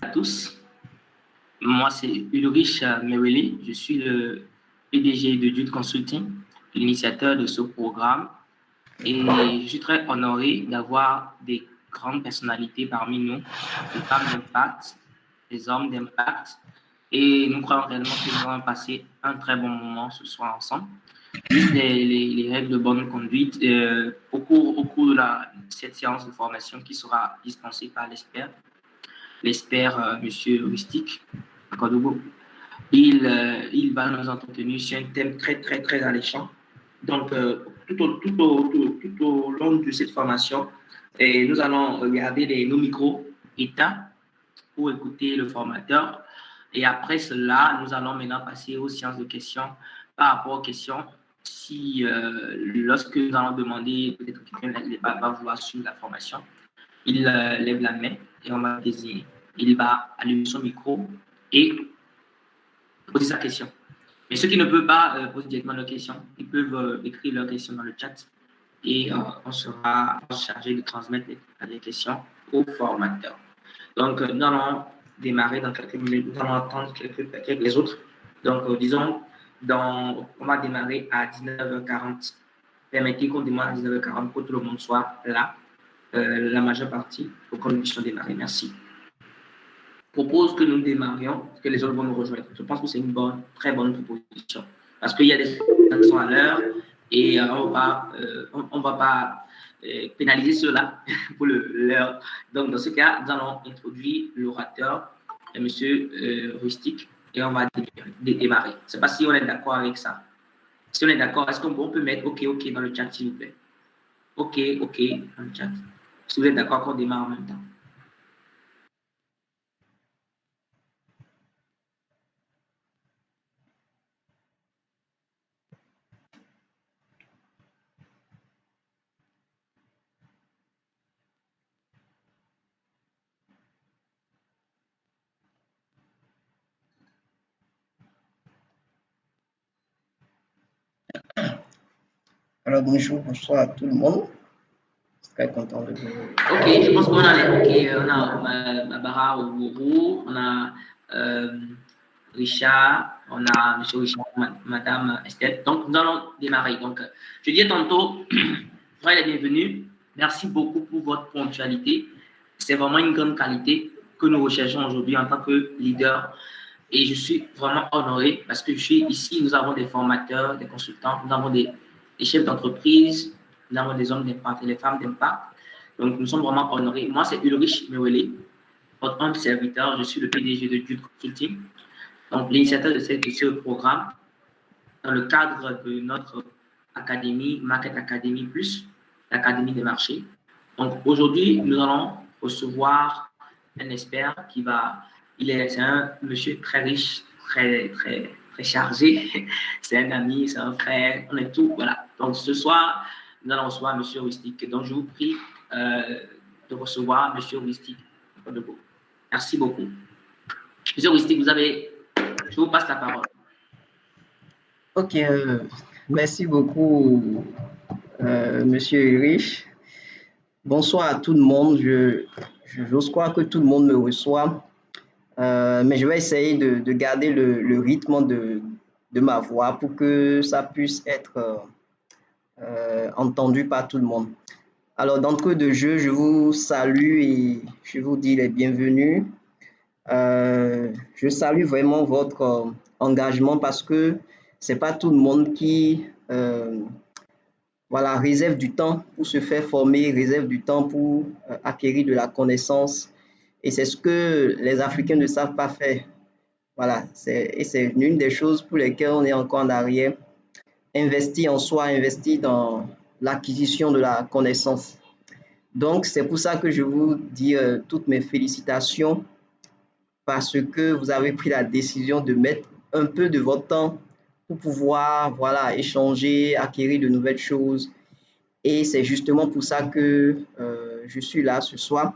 tous. Moi, c'est Ulrich Meweli. Je suis le PDG de Dude Consulting, l'initiateur de ce programme. Et je suis très honoré d'avoir des grandes personnalités parmi nous, des femmes d'impact, des hommes d'impact. Et nous croyons réellement que nous allons passer un très bon moment ce soir ensemble. Juste les règles de bonne conduite au cours de cette séance de formation qui sera dispensée par l'expert Monsieur Rustic Kodogo. Il va nous entretenir sur un thème très, très, très alléchant. Donc, tout au long de cette formation, nous allons regarder nos micros éteints pour écouter le formateur. Et après cela, nous allons maintenant passer aux séances de questions par rapport aux questions. Si, lorsque nous allons demander, peut-être que quelqu'un va vouloir suivre la formation, il lève la main et on va désigner. Il va allumer son micro et poser sa question. Mais ceux qui ne peuvent pas poser directement leurs questions, ils peuvent écrire leurs questions dans le chat et on sera chargé de transmettre les questions au formateur. Donc, nous allons démarrer dans quelques minutes. Nous allons attendre les autres. Donc, disons, on va démarrer à 19h40. Permettez qu'on démarre à 19h40 pour que tout le monde soit là, la majeure partie, pour qu'on puisse démarrer. Merci. Je propose que nous démarrions, que les autres vont nous rejoindre. Je pense que c'est une très bonne proposition. Parce qu'il y a des gens qui sont à l'heure et on ne va pas pénaliser ceux-là pour l'heure. Donc, dans ce cas, nous allons introduire l'orateur, M. Rustic, et on va démarrer. Je ne sais pas si on est d'accord avec ça. Si on est d'accord, est-ce qu'on peut mettre OK dans le chat, s'il vous plaît? OK dans le chat. Si vous êtes d'accord qu'on démarre en même temps. Alors bonjour, bonsoir à tout le monde. Je suis très content de vous. Ok, je pense qu'on a on a Barbara Ouro, on a Richard, on a M. Richard, Madame Estelle. Donc, nous allons démarrer. Donc, je disais tantôt, soyez les bienvenus. Merci beaucoup pour votre ponctualité. C'est vraiment une grande qualité que nous recherchons aujourd'hui en tant que leader. Et je suis vraiment honoré parce que je suis ici. Nous avons des formateurs, des consultants, nous avons des chefs d'entreprise, nous avons des hommes d'impact et des femmes d'impact. Donc, nous sommes vraiment honorés. Moi, c'est Ulrich Meweli, votre humble serviteur. Je suis le PDG de Dude Consulting. Donc, l'initiateur de ce programme, dans le cadre de notre académie, Market Academy Plus, l'Académie des marchés. Donc, aujourd'hui, nous allons recevoir un expert c'est un monsieur très riche, très chargé. C'est un ami, c'est un frère, on est tout, voilà. Donc, ce soir, nous allons recevoir monsieur Rustic. Donc, je vous prie de recevoir monsieur Rustic. Merci beaucoup. Monsieur Rustic, je vous passe la parole. Ok, merci beaucoup, monsieur Ulrich. Bonsoir à tout le monde. J'ose croire que tout le monde me reçoit, mais je vais essayer de garder le rythme de ma voix pour que ça puisse être entendu par tout le monde. Alors, d'entrée de jeu, je vous salue et je vous dis les bienvenus. Je salue vraiment votre engagement parce que c'est pas tout le monde qui réserve du temps pour se faire former, réserve du temps pour acquérir de la connaissance. Et c'est ce que les Africains ne savent pas faire. Voilà, c'est l'une des choses pour lesquelles on est encore en arrière. Investir en soi, investir dans l'acquisition de la connaissance. Donc, c'est pour ça que je vous dis toutes mes félicitations parce que vous avez pris la décision de mettre un peu de votre temps pour pouvoir échanger, acquérir de nouvelles choses. Et c'est justement pour ça que je suis là ce soir.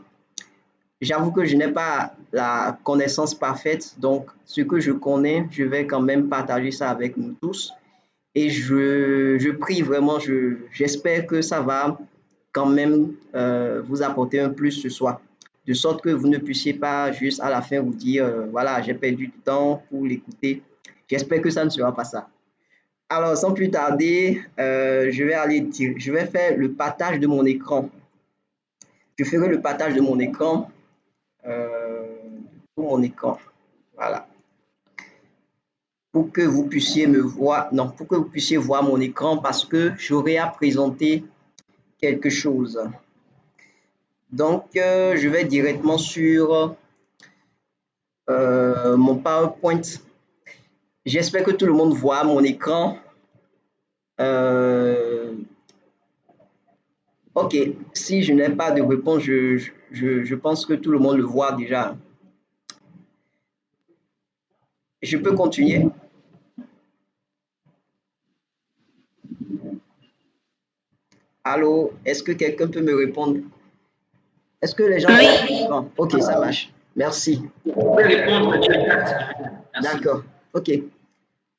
J'avoue que je n'ai pas la connaissance parfaite, donc ce que je connais, je vais quand même partager ça avec nous tous. Et je prie vraiment, j'espère que ça va quand même vous apporter un plus ce soir. de sorte que vous ne puissiez pas juste à la fin vous dire, voilà, j'ai perdu du temps pour l'écouter. J'espère que ça ne sera pas ça. Alors, sans plus tarder, je vais faire le partage de mon écran. Je ferai le partage de mon écran, pour mon écran. Voilà. Pour que vous puissiez me voir, non, pour que vous puissiez voir mon écran parce que j'aurai à présenter quelque chose. Donc, je vais directement sur mon PowerPoint. J'espère que tout le monde voit mon écran. Ok, si je n'ai pas de réponse, je pense que tout le monde le voit déjà. Je peux continuer? Allô, est-ce que quelqu'un peut me répondre? Est-ce que les gens voient mon écran? Ok, ça marche. Merci. Vous pouvez répondre du chat. D'accord. Ok.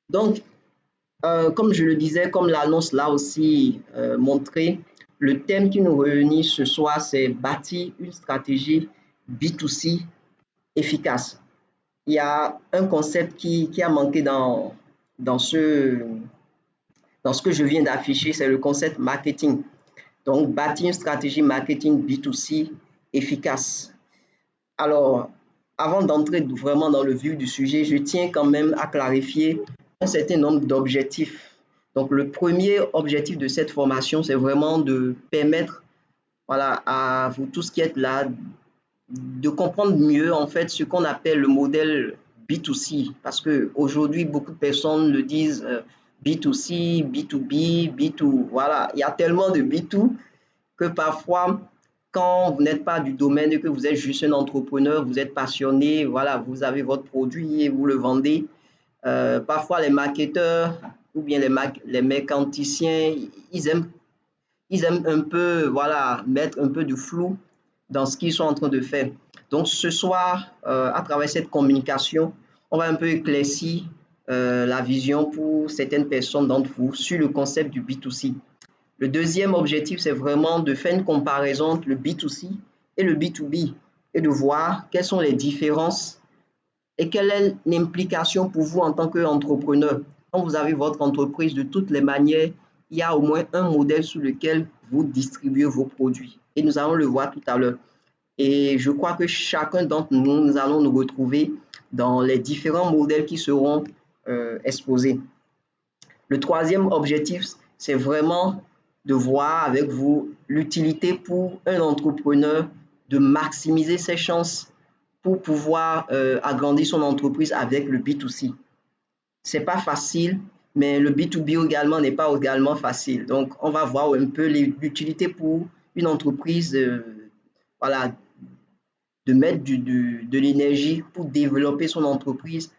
Donc, comme je le disais, comme l'annonce l'a aussi montré, le thème qui nous réunit ce soir, c'est bâtir une stratégie B2C efficace. Il y a un concept qui a manqué dans ce que je viens d'afficher, c'est le concept marketing. Donc, bâtir une stratégie marketing B2C efficace. Alors, avant d'entrer vraiment dans le vif du sujet, je tiens quand même à clarifier un certain nombre d'objectifs. Donc, le premier objectif de cette formation, c'est vraiment de permettre, voilà, à vous tous qui êtes là, de comprendre mieux en fait ce qu'on appelle le modèle B2C. Parce qu'aujourd'hui, beaucoup de personnes le disent B2C, B2B, B2. Voilà, il y a tellement de B2 que parfois, quand vous n'êtes pas du domaine et que vous êtes juste un entrepreneur, vous êtes passionné, voilà, vous avez votre produit et vous le vendez. Parfois, les marketeurs ou bien les mercanticiens, ils aiment un peu, voilà, mettre un peu de flou dans ce qu'ils sont en train de faire. Donc, ce soir, à travers cette communication, on va un peu éclaircir la vision pour certaines personnes d'entre vous sur le concept du B2C. Le deuxième objectif, c'est vraiment de faire une comparaison entre le B2C et le B2B et de voir quelles sont les différences et quelle est l'implication pour vous en tant qu'entrepreneur. Quand vous avez votre entreprise, de toutes les manières, il y a au moins un modèle sur lequel vous distribuez vos produits. Et nous allons le voir tout à l'heure. Et je crois que chacun d'entre nous, nous allons nous retrouver dans les différents modèles qui seront exposés. Le troisième objectif, c'est vraiment de voir avec vous l'utilité pour un entrepreneur de maximiser ses chances pour pouvoir agrandir son entreprise avec le B2C. C'est pas facile, mais le B2B également n'est pas également facile. Donc, on va voir un peu l'utilité pour une entreprise, voilà, de mettre de l'énergie pour développer son entreprise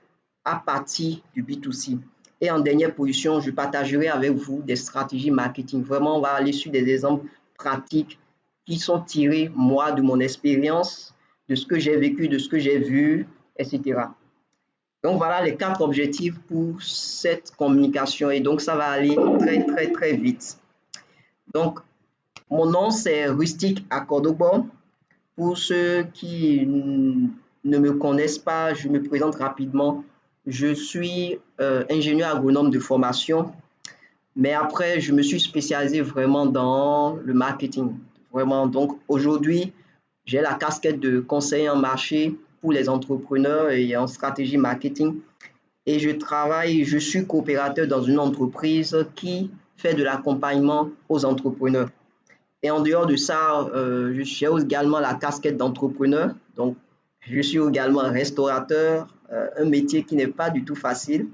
à partir du B2C. Et en dernière position, je partagerai avec vous des stratégies marketing. Vraiment, on va aller sur des exemples pratiques qui sont tirés, moi, de mon expérience, de ce que j'ai vécu, de ce que j'ai vu, etc. Donc, voilà les 4 objectifs pour cette communication. Et donc, ça va aller très, très, très vite. Donc, mon nom, c'est Rustic Akordobo. Pour ceux qui ne me connaissent pas, je me présente rapidement. Je suis ingénieur agronome de formation, mais après, je me suis spécialisé vraiment dans le marketing. Vraiment, donc aujourd'hui, j'ai la casquette de conseiller en marché pour les entrepreneurs et en stratégie marketing. Et je suis coopérateur dans une entreprise qui fait de l'accompagnement aux entrepreneurs. Et en dehors de ça, j'ai également la casquette d'entrepreneur. Donc, je suis également restaurateur, un métier qui n'est pas du tout facile.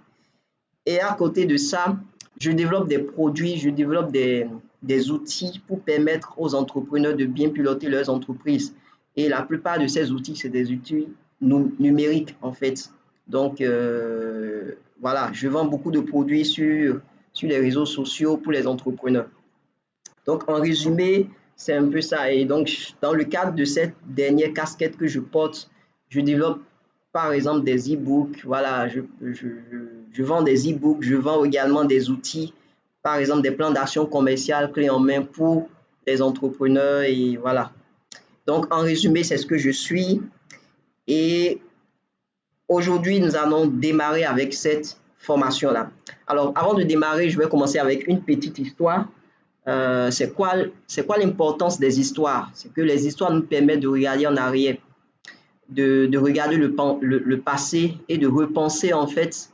Et à côté de ça, je développe des produits, je développe des outils pour permettre aux entrepreneurs de bien piloter leurs entreprises. Et la plupart de ces outils, c'est des outils numériques, en fait. Donc, voilà, je vends beaucoup de produits sur les réseaux sociaux pour les entrepreneurs. Donc, en résumé, c'est un peu ça. Et donc, dans le cadre de cette dernière casquette que je porte, je développe par exemple des e-books. Voilà, je vends des e-books, je vends également des outils, par exemple des plans d'action commerciale clés en main pour les entrepreneurs. Et voilà. Donc, en résumé, c'est ce que je suis. Et aujourd'hui, nous allons démarrer avec cette formation-là. Alors, avant de démarrer, je vais commencer avec une petite histoire. C'est quoi l'importance des histoires? C'est que les histoires nous permettent de regarder en arrière, de regarder le passé et de repenser en fait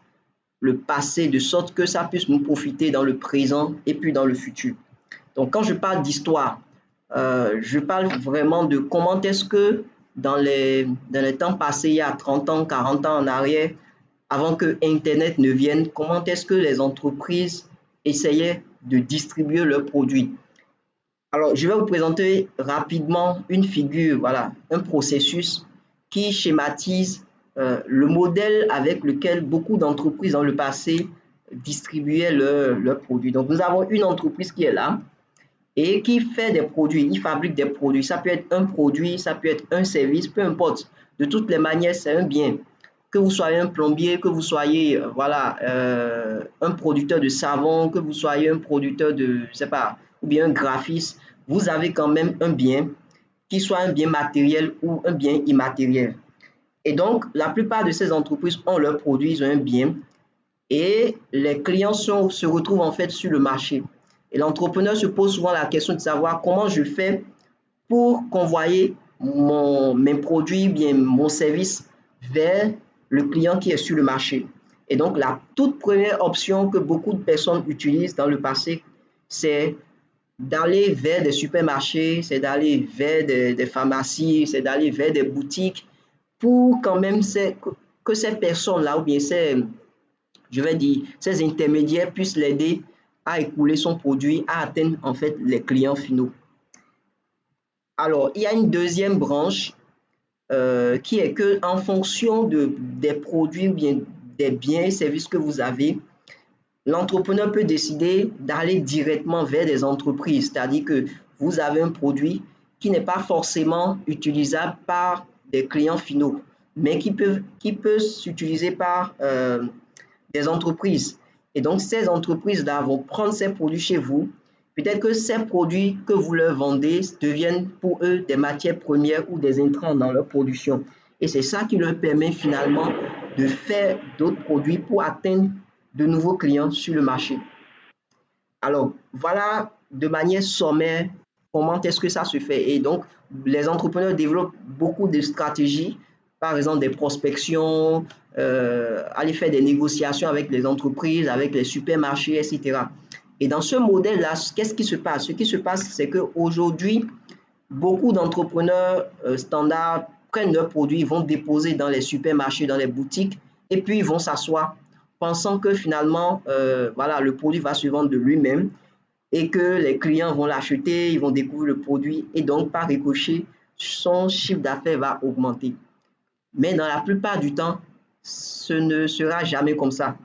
le passé de sorte que ça puisse nous profiter dans le présent et puis dans le futur. Donc, quand je parle d'histoire, je parle vraiment de comment est-ce que dans les temps passés, il y a 30 ans, 40 ans en arrière, avant que Internet ne vienne, comment est-ce que les entreprises essayaient de distribuer leurs produits. Alors, je vais vous présenter rapidement une figure, voilà, un processus qui schématise le modèle avec lequel beaucoup d'entreprises dans le passé distribuaient leurs produits. Donc, nous avons une entreprise qui est là et qui fait des produits, il fabrique des produits. Ça peut être un produit, ça peut être un service, peu importe. De toutes les manières, c'est un bien. Que vous soyez un plombier, que vous soyez un producteur de savon, que vous soyez un producteur de, je sais pas, ou bien un graphiste, vous avez quand même un bien, qui soit un bien matériel ou un bien immatériel. Et donc, la plupart de ces entreprises ont leurs produits, ils ont un bien, et les clients se retrouvent en fait sur le marché. Et l'entrepreneur se pose souvent la question de savoir comment je fais pour convoyer mes produits, bien mon service vers le client qui est sur le marché. Et donc, la toute première option que beaucoup de personnes utilisent dans le passé, c'est d'aller vers des supermarchés, c'est d'aller vers des pharmacies, c'est d'aller vers des boutiques pour quand même que ces personnes-là, ou bien je vais dire, ces intermédiaires puissent l'aider à écouler son produit, à atteindre en fait les clients finaux. Alors, il y a une deuxième branche qui est que en fonction des produits ou bien des biens et services que vous avez, l'entrepreneur peut décider d'aller directement vers des entreprises, c'est-à-dire que vous avez un produit qui n'est pas forcément utilisable par des clients finaux, mais qui peut s'utiliser par des entreprises. Et donc, ces entreprises-là vont prendre ces produits chez vous. Peut-être que ces produits que vous leur vendez deviennent pour eux des matières premières ou des intrants dans leur production. Et c'est ça qui leur permet finalement de faire d'autres produits pour atteindre de nouveaux clients sur le marché. Alors, voilà de manière sommaire comment est-ce que ça se fait. Et donc, les entrepreneurs développent beaucoup de stratégies, par exemple des prospections, aller faire des négociations avec les entreprises, avec les supermarchés, etc. Et dans ce modèle-là, qu'est-ce qui se passe? Ce qui se passe, c'est qu'aujourd'hui, beaucoup d'entrepreneurs standards prennent leurs produits, vont déposer dans les supermarchés, dans les boutiques, et puis ils vont s'asseoir, pensant que finalement, voilà, le produit va se vendre de lui-même et que les clients vont l'acheter, ils vont découvrir le produit et donc par ricochet, son chiffre d'affaires va augmenter. Mais dans la plupart du temps, ce ne sera jamais comme ça.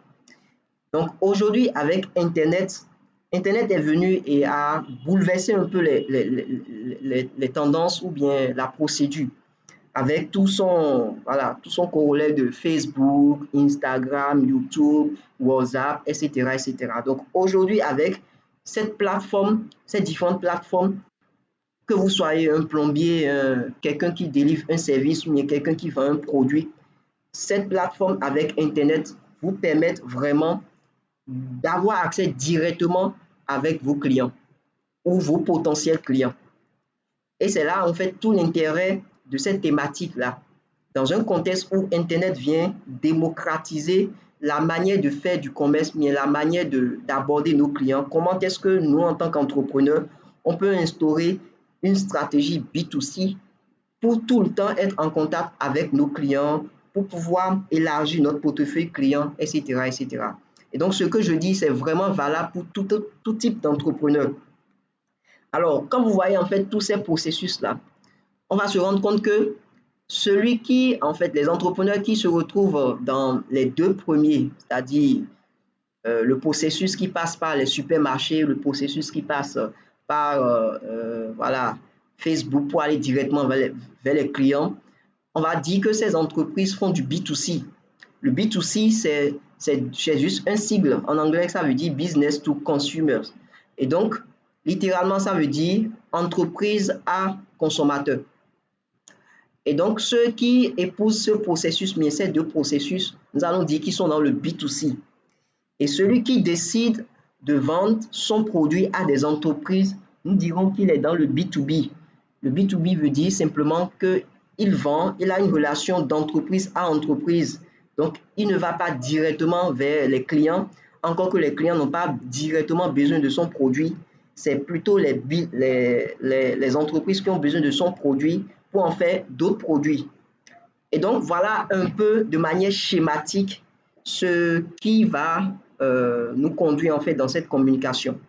Donc aujourd'hui, avec Internet, Internet est venu et a bouleversé un peu les tendances ou bien la procédure avec tout son corollaire de Facebook, Instagram, YouTube, WhatsApp, etc., etc. Donc aujourd'hui, avec cette plateforme, ces différentes plateformes, que vous soyez un plombier, quelqu'un qui délivre un service ou bien quelqu'un qui vend un produit, cette plateforme avec Internet vous permet vraiment d'avoir accès directement avec vos clients ou vos potentiels clients. Et c'est là, en fait, tout l'intérêt de cette thématique-là. Dans un contexte où Internet vient démocratiser la manière de faire du commerce, mais la manière d'aborder nos clients, comment est-ce que nous, en tant qu'entrepreneurs, on peut instaurer une stratégie B2C pour tout le temps être en contact avec nos clients, pour pouvoir élargir notre portefeuille client, etc., etc. Et donc, ce que je dis, c'est vraiment valable pour tout type d'entrepreneur. Alors, quand vous voyez en fait tous ces processus-là, on va se rendre compte que les entrepreneurs qui se retrouvent dans les deux premiers, c'est-à-dire le processus qui passe par les supermarchés, le processus qui passe par voilà, Facebook pour aller directement vers les clients, on va dire que ces entreprises font du B2C. Le B2C, c'est juste un sigle. En anglais, ça veut dire Business to Consumers. Et donc, littéralement, ça veut dire entreprise à consommateur. Et donc, ceux qui épousent ce processus, mais ces deux processus, nous allons dire qu'ils sont dans le B2C. Et celui qui décide de vendre son produit à des entreprises, nous dirons qu'il est dans le B2B. Le B2B veut dire simplement qu'il vend, il a une relation d'entreprise à entreprise. Donc, il ne va pas directement vers les clients, encore que les clients n'ont pas directement besoin de son produit. C'est plutôt les entreprises qui ont besoin de son produit pour en faire d'autres produits. Et donc, voilà un peu de manière schématique ce qui va nous conduire en fait dans cette communication.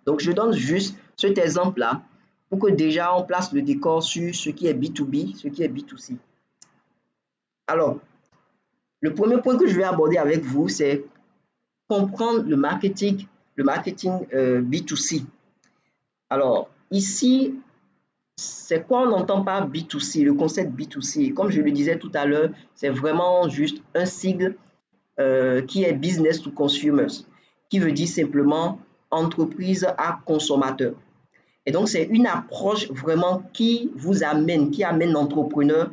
Donc, je donne juste cet exemple-là pour que déjà on place le décor sur ce qui est B2B, ce qui est B2C. Alors, le premier point que je vais aborder avec vous, c'est comprendre le marketing B2C. Alors, ici, c'est quoi on entend par B2C, le concept B2C? Comme je le disais tout à l'heure, c'est vraiment juste un sigle qui est Business to Consumers, qui veut dire simplement entreprise à consommateur. Et donc, c'est une approche vraiment qui amène l'entrepreneur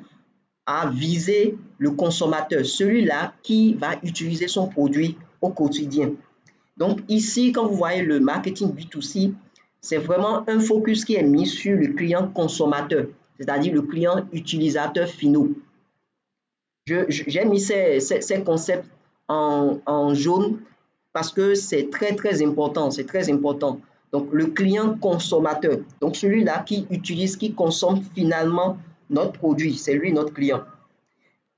à viser le consommateur, celui-là qui va utiliser son produit au quotidien. Donc ici, quand vous voyez le marketing B2C, c'est vraiment un focus qui est mis sur le client consommateur, c'est-à-dire le client utilisateur finaux. J'ai mis ces concepts en jaune parce que c'est très important, c'est très important. Donc le client consommateur, donc celui-là qui utilise, qui consomme finalement notre produit, c'est lui notre client.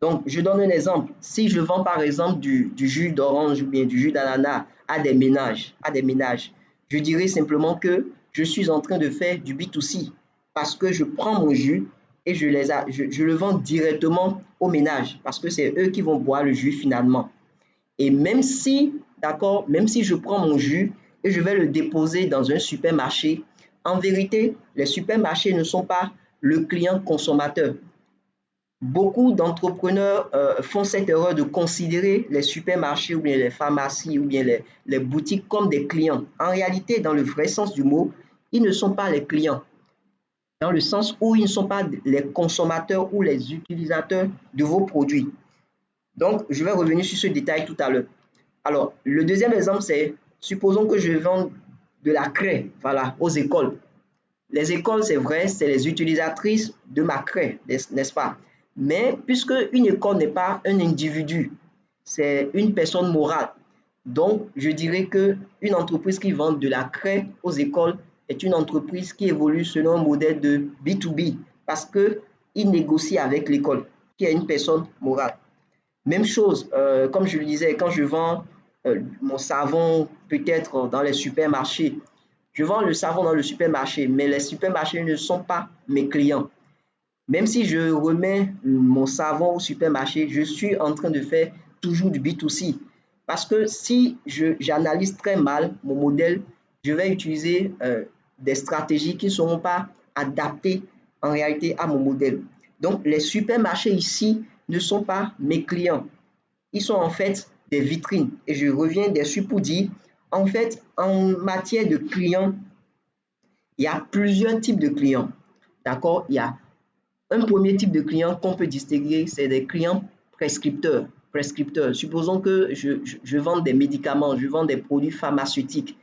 Donc, je donne un exemple. Si je vends par exemple du jus d'orange ou bien du jus d'ananas à des ménages, je dirais simplement que je suis en train de faire du B2C parce que je prends mon jus et je le vends directement aux ménages parce que c'est eux qui vont boire le jus finalement. Et même si, d'accord, même si je prends mon jus et je vais le déposer dans un supermarché, en vérité, les supermarchés ne sont pas le client consommateur. Beaucoup d'entrepreneurs font cette erreur de considérer les supermarchés ou bien les pharmacies ou bien les boutiques comme des clients. En réalité, dans le vrai sens du mot, ils ne sont pas les clients, dans le sens où ils ne sont pas les consommateurs ou les utilisateurs de vos produits. Donc, je vais revenir sur ce détail tout à l'heure. Alors, le deuxième exemple, c'est, supposons que je vends de la craie, voilà, aux écoles. Les écoles, c'est vrai, c'est les utilisatrices de ma craie, n'est-ce pas? Mais puisque une école n'est pas un individu, c'est une personne morale. Donc, je dirais qu'une entreprise qui vend de la craie aux écoles est une entreprise qui évolue selon un modèle de B2B parce qu'il négocie avec l'école, qui est une personne morale. Même chose, comme je le disais, quand je vends mon savon peut-être dans les supermarchés, je vends le savon dans le supermarché, mais les supermarchés ne sont pas mes clients. Même si je remets mon savon au supermarché, je suis en train de faire toujours du B2C. Parce que si j'analyse très mal mon modèle, je vais utiliser des stratégies qui ne seront pas adaptées en réalité à mon modèle. Donc, les supermarchés ici ne sont pas mes clients. Ils sont en fait des vitrines. Et je reviens dessus pour dire, en fait, en matière de clients, il y a plusieurs types de clients. D'accord? Il y a un premier type de client qu'on peut distinguer, c'est des clients prescripteurs. Supposons que je vends des médicaments, je vends des produits pharmaceutiques.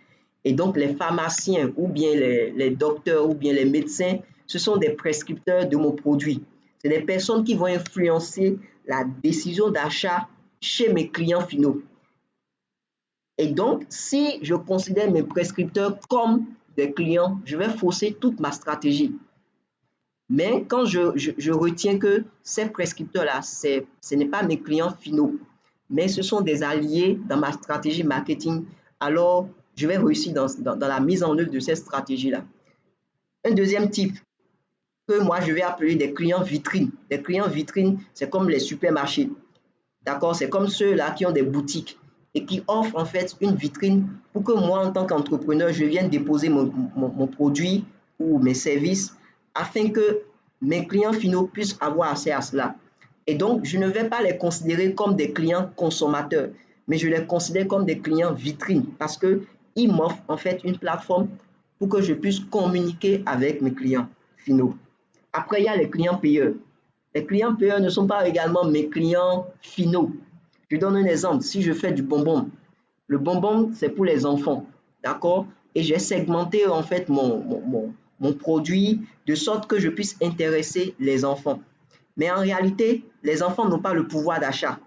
Et donc, les pharmaciens ou bien les docteurs ou bien les médecins, ce sont des prescripteurs de mon produit. C'est des personnes qui vont influencer la décision d'achat chez mes clients finaux. Et donc, si je considère mes prescripteurs comme des clients, je vais fausser toute ma stratégie. Mais quand je retiens que ces prescripteurs-là, ce n'est pas mes clients finaux, mais ce sont des alliés dans ma stratégie marketing, alors je vais réussir dans la mise en œuvre de cette stratégie-là. Un deuxième type que moi je vais appeler des clients vitrines. Les clients vitrines, c'est comme les supermarchés. D'accord? C'est comme ceux-là qui ont des boutiques et qui offrent en fait une vitrine pour que moi, en tant qu'entrepreneur, je vienne déposer mon produit ou mes services afin que mes clients finaux puissent avoir accès à cela. Et donc, je ne vais pas les considérer comme des clients consommateurs, mais je les considère comme des clients vitrines parce qu'ils m'offrent en fait une plateforme pour que je puisse communiquer avec mes clients finaux. Après, il y a les clients payeurs. Les clients payeurs ne sont pas également mes clients finaux. Je donne un exemple. Si je fais du bonbon, le bonbon, c'est pour les enfants, d'accord? Et j'ai segmenté en fait mon produit de sorte que je puisse intéresser les enfants. Mais en réalité, les enfants n'ont pas le pouvoir d'achat.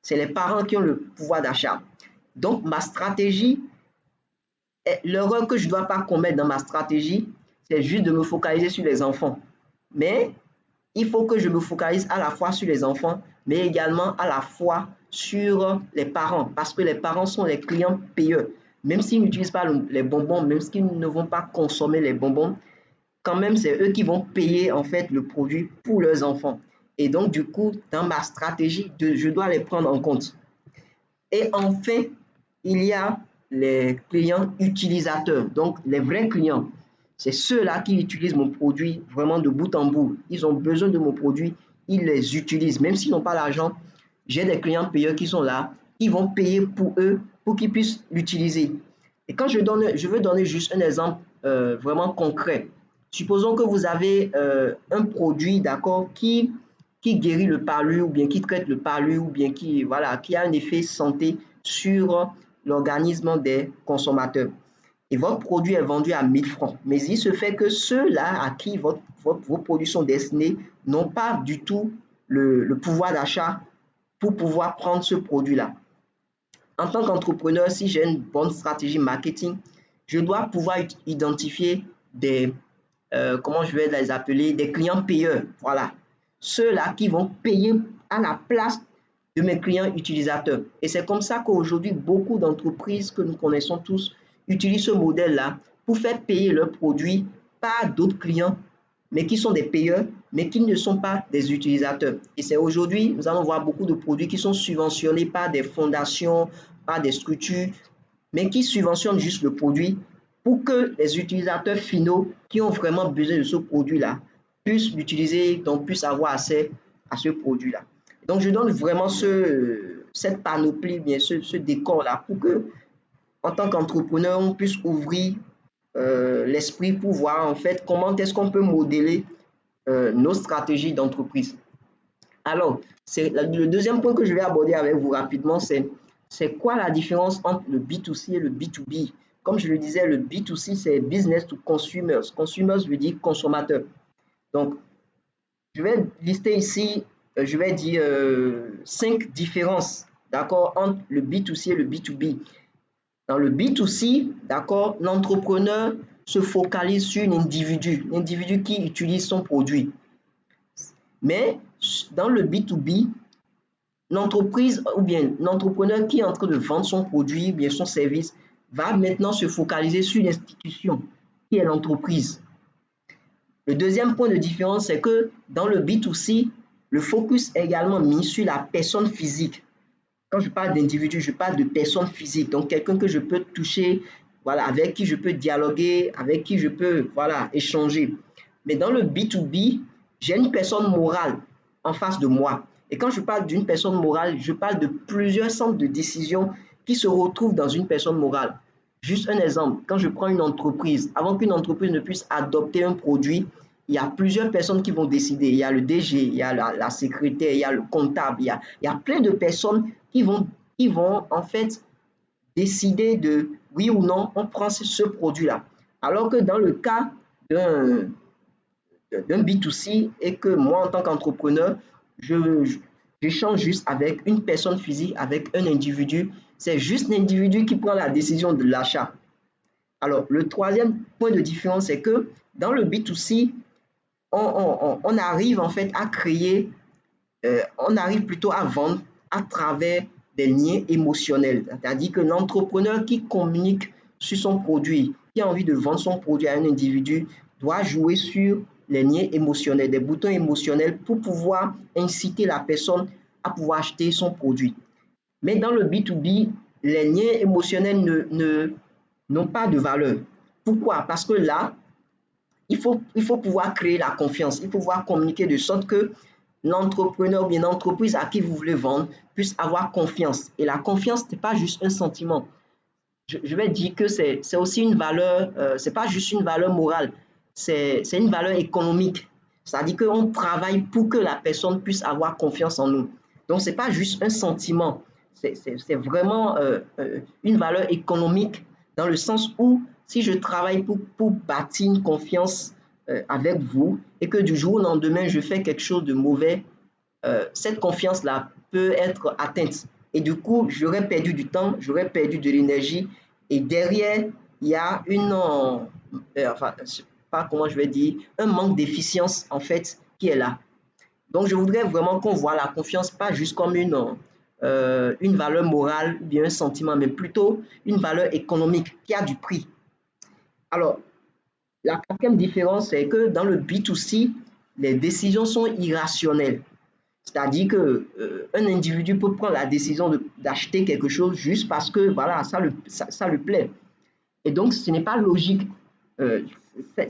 C'est les parents qui ont le pouvoir d'achat. Donc, ma stratégie, l'erreur que je ne dois pas commettre dans ma stratégie, c'est juste de me focaliser sur les enfants. Mais il faut que je me focalise à la fois sur les enfants, mais également à la fois sur les parents, parce que les parents sont les clients payeurs. Même s'ils n'utilisent pas les bonbons, même s'ils ne vont pas consommer les bonbons, quand même, c'est eux qui vont payer en fait le produit pour leurs enfants. Et donc, du coup, dans ma stratégie, je dois les prendre en compte. Et enfin, il y a les clients utilisateurs, donc les vrais clients. C'est ceux-là qui utilisent mon produit vraiment de bout en bout. Ils ont besoin de mon produit, ils les utilisent. Même s'ils n'ont pas l'argent, j'ai des clients payeurs qui sont là, ils vont payer pour eux pour qu'ils puissent l'utiliser. Et quand je veux donner juste un exemple vraiment concret. Supposons que vous avez un produit, d'accord, qui guérit le palu ou bien qui traite le palu ou bien voilà, qui a un effet santé sur l'organisme des consommateurs. Et votre produit est vendu à 1000 francs. Mais il se fait que ceux-là à qui vos produits sont destinés n'ont pas du tout le pouvoir d'achat pour pouvoir prendre ce produit-là. En tant qu'entrepreneur, si j'ai une bonne stratégie marketing, je dois pouvoir identifier comment je vais les appeler, des clients payeurs. Voilà. Ceux-là qui vont payer à la place de mes clients utilisateurs. Et c'est comme ça qu'aujourd'hui, beaucoup d'entreprises que nous connaissons tous utilisent ce modèle-là pour faire payer leurs produits par d'autres clients, mais qui sont des payeurs, mais qui ne sont pas des utilisateurs. Et c'est aujourd'hui, nous allons voir beaucoup de produits qui sont subventionnés par des fondations, par des structures, mais qui subventionnent juste le produit pour que les utilisateurs finaux qui ont vraiment besoin de ce produit-là puissent l'utiliser, donc puissent avoir accès à ce produit-là. Donc, je donne vraiment cette panoplie, bien ce décor-là, pour que, en tant qu'entrepreneur, on puisse ouvrir l'esprit pour voir en fait comment est-ce qu'on peut modeler nos stratégies d'entreprise. Alors, c'est le deuxième point que je vais aborder avec vous rapidement, c'est quoi la différence entre le B2C et le B2B? Comme je le disais, le B2C, c'est business to consumers. Consumers veut dire consommateur. Donc, je vais lister ici, je vais dire 5 différences, d'accord, entre le B2C et le B2B. Dans le B2C, d'accord, l'entrepreneur se focalise sur l'individu qui utilise son produit. Mais dans le B2B, l'entreprise ou bien l'entrepreneur qui est en train de vendre son produit ou bien son service va maintenant se focaliser sur l'institution qui est l'entreprise. Le deuxième point de différence, c'est que dans le B2C, le focus est également mis sur la personne physique. Quand je parle d'individu, je parle de personne physique, donc quelqu'un que je peux toucher, voilà, avec qui je peux dialoguer, avec qui je peux voilà, échanger. Mais dans le B2B, j'ai une personne morale en face de moi. Et quand je parle d'une personne morale, je parle de plusieurs centres de décision qui se retrouvent dans une personne morale. Juste un exemple, quand je prends une entreprise, avant qu'une entreprise ne puisse adopter un produit, il y a plusieurs personnes qui vont décider. Il y a le DG, il y a la secrétaire, il y a le comptable, il y a plein de personnes qui vont en fait décider de oui ou non, on prend ce produit-là. Alors que dans le cas d'un B2C et que moi, en tant qu'entrepreneur, j'échange juste avec une personne physique, avec un individu. C'est juste l'individu qui prend la décision de l'achat. Alors, le troisième point de différence, c'est que dans le B2C, on arrive en fait à créer, on arrive plutôt à vendre à travers des liens émotionnels. C'est-à-dire que l'entrepreneur qui communique sur son produit, qui a envie de vendre son produit à un individu, doit jouer sur les liens émotionnels, des boutons émotionnels pour pouvoir inciter la personne à pouvoir acheter son produit. Mais dans le B2B, les liens émotionnels n'ont pas de valeur. Pourquoi? Parce que là, il faut pouvoir créer la confiance, il faut pouvoir communiquer de sorte que l'entrepreneur ou bien l'entreprise à qui vous voulez vendre puisse avoir confiance. Et la confiance, ce n'est pas juste un sentiment. Je vais dire que c'est aussi une valeur, c'est pas juste une valeur morale, c'est une valeur économique. C'est-à-dire qu'on travaille pour que la personne puisse avoir confiance en nous. Donc, ce n'est pas juste un sentiment, c'est vraiment une valeur économique dans le sens où si je travaille pour bâtir une confiance avec vous et que du jour au lendemain, je fais quelque chose de mauvais, cette confiance-là peut être atteinte. Et du coup, j'aurais perdu du temps, j'aurais perdu de l'énergie. Et derrière, il y a enfin, je sais pas comment je vais dire, un manque d'efficience en fait qui est là. Donc, je voudrais vraiment qu'on voit la confiance pas juste comme une valeur morale ou bien un sentiment, mais plutôt une valeur économique qui a du prix. Alors, la quatrième différence, c'est que dans le B2C, les décisions sont irrationnelles. C'est-à-dire que un individu peut prendre la décision d'acheter quelque chose juste parce que voilà, ça le plaît. Et donc, ce n'est pas logique. Euh,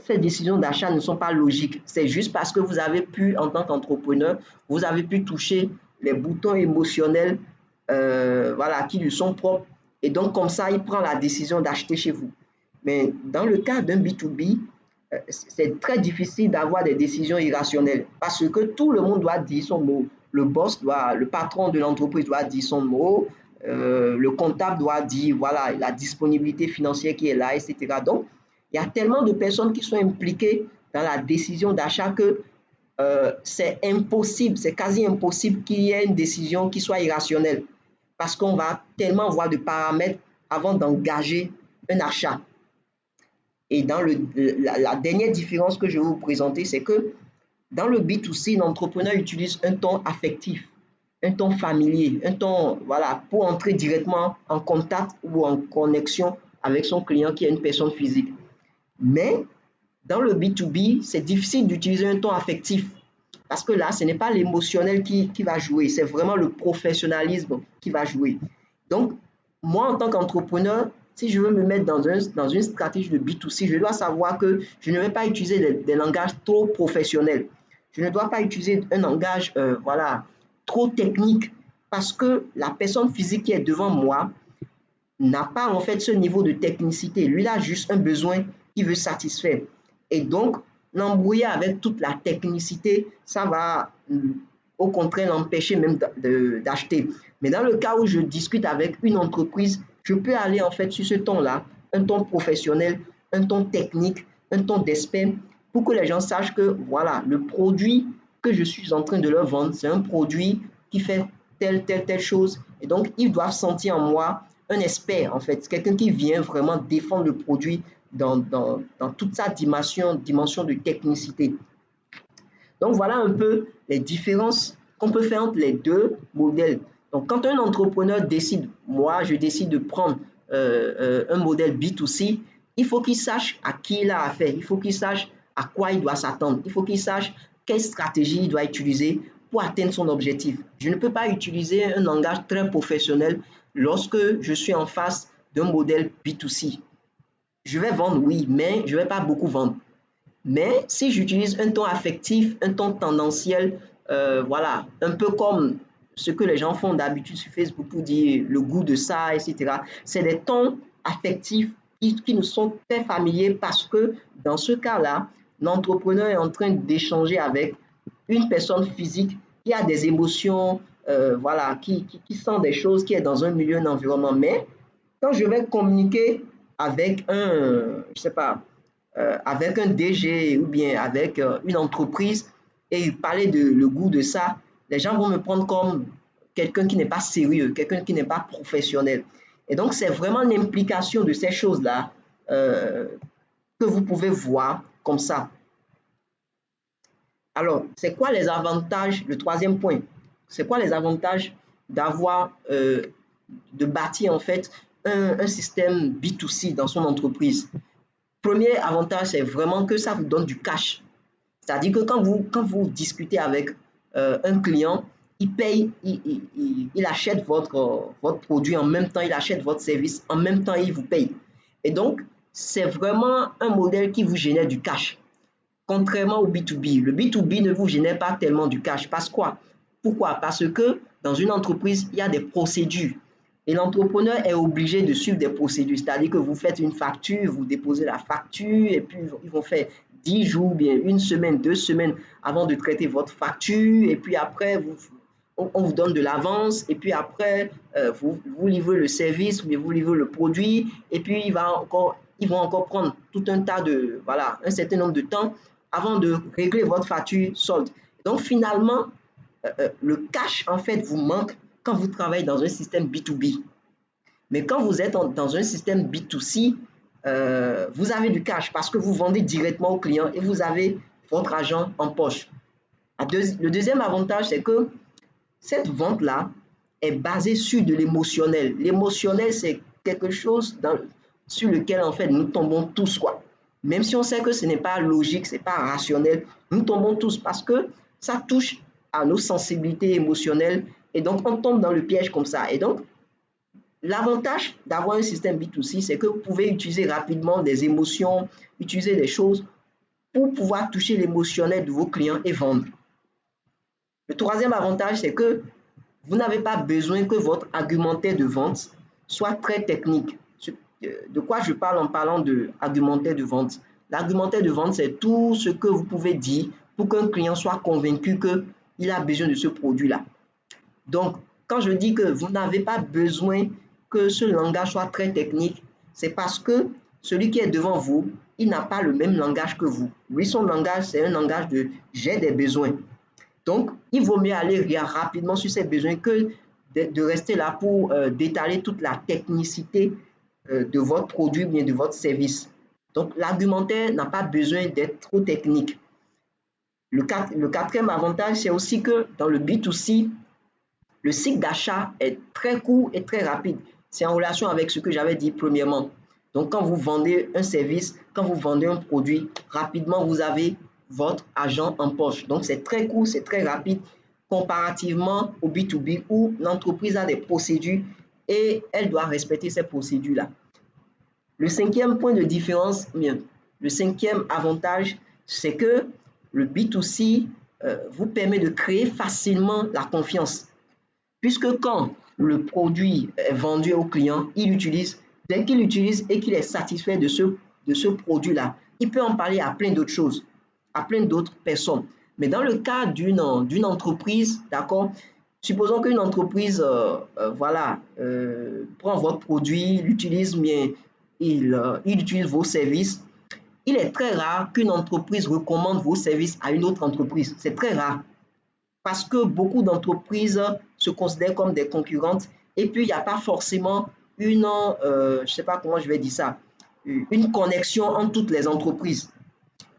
Ces décisions d'achat ne sont pas logiques. C'est juste parce que vous avez pu, en tant qu'entrepreneur, vous avez pu toucher les boutons émotionnels voilà, qui lui sont propres. Et donc, comme ça, il prend la décision d'acheter chez vous. Mais dans le cas d'un B2B, c'est très difficile d'avoir des décisions irrationnelles parce que tout le monde doit dire son mot. Le patron de l'entreprise doit dire son mot, le comptable doit dire voilà la disponibilité financière qui est là, etc. Donc, il y a tellement de personnes qui sont impliquées dans la décision d'achat que c'est impossible, c'est quasi impossible qu'il y ait une décision qui soit irrationnelle parce qu'on va tellement voir de paramètres avant d'engager un achat. Et dans la dernière différence que je vais vous présenter, c'est que dans le B2C, l'entrepreneur utilise un ton affectif, un ton familier, un ton, voilà, pour entrer directement en contact ou en connexion avec son client qui est une personne physique. Mais dans le B2B, c'est difficile d'utiliser un ton affectif parce que là, ce n'est pas l'émotionnel qui va jouer, c'est vraiment le professionnalisme qui va jouer. Donc, moi, en tant qu'entrepreneur, si je veux me mettre dans une stratégie de B2C, je dois savoir que je ne vais pas utiliser des langages trop professionnels. Je ne dois pas utiliser un langage voilà, trop technique parce que la personne physique qui est devant moi n'a pas en fait ce niveau de technicité. Lui, il a juste un besoin qu'il veut satisfaire. Et donc, l'embrouiller avec toute la technicité, ça va au contraire l'empêcher même d'acheter. Mais dans le cas où je discute avec une entreprise, je peux aller en fait sur ce ton-là, un ton professionnel, un ton technique, un ton d'expert, pour que les gens sachent que voilà, le produit que je suis en train de leur vendre, c'est un produit qui fait telle chose. Et donc, ils doivent sentir en moi un expert, en fait, quelqu'un qui vient vraiment défendre le produit dans toute sa dimension de technicité. Donc, voilà un peu les différences qu'on peut faire entre les deux modèles. Donc, quand un entrepreneur décide, moi, je décide de prendre un modèle B2C, il faut qu'il sache à qui il a affaire, il faut qu'il sache à quoi il doit s'attendre, il faut qu'il sache quelle stratégie il doit utiliser pour atteindre son objectif. Je ne peux pas utiliser un langage très professionnel lorsque je suis en face d'un modèle B2C. Je vais vendre, oui, mais je ne vais pas beaucoup vendre. Mais si j'utilise un ton affectif, un ton tendanciel, voilà, un peu comme ce que les gens font d'habitude sur Facebook pour dire le goût de ça, etc. C'est des tons affectifs qui nous sont très familiers parce que dans ce cas-là, l'entrepreneur est en train d'échanger avec une personne physique qui a des émotions, voilà, qui sent des choses, qui est dans un milieu, un environnement. Mais quand je vais communiquer avec je sais pas, avec un DG ou bien avec une entreprise et parler de le goût de ça, les gens vont me prendre comme quelqu'un qui n'est pas sérieux, quelqu'un qui n'est pas professionnel. Et donc, c'est vraiment l'implication de ces choses-là euh, que vous pouvez voir comme ça. Alors, c'est quoi les avantages, le troisième point, c'est quoi les avantages d'avoir, de bâtir en fait un système B2C dans son entreprise? Premier avantage, c'est vraiment que ça vous donne du cash. C'est-à-dire que quand vous discutez avec un client, il paye, il achète votre produit en même temps, il achète votre service en même temps, il vous paye. Et donc, c'est vraiment un modèle qui vous génère du cash. Contrairement au B2B, le B2B ne vous génère pas tellement du cash. Parce quoi? Pourquoi? Parce que dans une entreprise, il y a des procédures. Et l'entrepreneur est obligé de suivre des procédures, c'est-à-dire que vous faites une facture, vous déposez la facture, et puis ils vont faire 10 jours, bien une semaine, 2 semaines avant de traiter votre facture, et puis après, on vous donne de l'avance, et puis après, vous livrez le service, mais vous livrez le produit, et puis ils vont encore prendre tout un tas de, voilà, un certain nombre de temps avant de régler votre facture solde. Donc finalement, le cash, en fait, vous manque quand vous travaillez dans un système B2B. Mais quand vous êtes dans un système B2C, vous avez du cash parce que vous vendez directement au client et vous avez votre argent en poche. Le deuxième avantage, c'est que cette vente-là est basée sur de l'émotionnel. L'émotionnel, c'est quelque chose sur lequel, en fait, nous tombons tous, quoi. Même si on sait que ce n'est pas logique, ce n'est pas rationnel, nous tombons tous parce que ça touche à nos sensibilités émotionnelles et donc on tombe dans le piège comme ça. Et donc, l'avantage d'avoir un système B2C, c'est que vous pouvez utiliser rapidement des émotions, utiliser des choses pour pouvoir toucher l'émotionnel de vos clients et vendre. Le troisième avantage, c'est que vous n'avez pas besoin que votre argumentaire de vente soit très technique. De quoi je parle en parlant d'argumentaire de vente? L'argumentaire de vente, c'est tout ce que vous pouvez dire pour qu'un client soit convaincu qu'il a besoin de ce produit-là. Donc, quand je dis que vous n'avez pas besoin que ce langage soit très technique, c'est parce que celui qui est devant vous, il n'a pas le même langage que vous. Lui, son langage, c'est un langage de « j'ai des besoins ». Donc, il vaut mieux aller rapidement sur ces besoins que de rester là pour détailler toute la technicité de votre produit ou bien de votre service. Donc, l'argumentaire n'a pas besoin d'être trop technique. Le quatrième avantage, c'est aussi que dans le B2C, le cycle d'achat est très court et très rapide. C'est en relation avec ce que j'avais dit premièrement. Donc, quand vous vendez un service, quand vous vendez un produit, rapidement, vous avez votre argent en poche. Donc, c'est très court, c'est très rapide comparativement au B2B où l'entreprise a des procédures et elle doit respecter ces procédures-là. Le cinquième point de différence, le cinquième avantage, c'est que le B2C vous permet de créer facilement la confiance. Puisque quand le produit est vendu au client, dès qu'il utilise et qu'il est satisfait de ce produit-là, il peut en parler à plein d'autres choses, à plein d'autres personnes. Mais dans le cas d'une entreprise, d'accord, supposons qu'une entreprise prend votre produit, l'utilise, mais il utilise vos services. Il est très rare qu'une entreprise recommande vos services à une autre entreprise. C'est très rare. Parce que beaucoup d'entreprises se considèrent comme des concurrentes et puis il n'y a pas forcément je ne sais pas comment je vais dire ça, une connexion entre toutes les entreprises.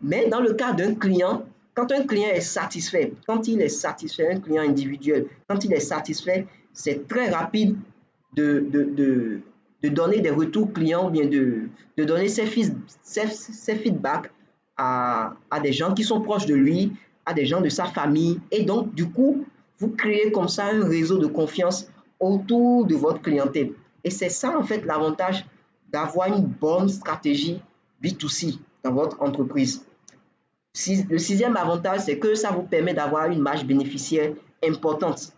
Mais dans le cas d'un client, quand un client est satisfait, un client individuel, quand il est satisfait, c'est très rapide de donner des retours clients ou bien de donner ses feedbacks à des gens qui sont proches de lui, à des gens de sa famille. Et donc, du coup, vous créez comme ça un réseau de confiance autour de votre clientèle. Et c'est ça, en fait, l'avantage d'avoir une bonne stratégie B2C dans votre entreprise. Le sixième avantage, c'est que ça vous permet d'avoir une marge bénéficiaire importante.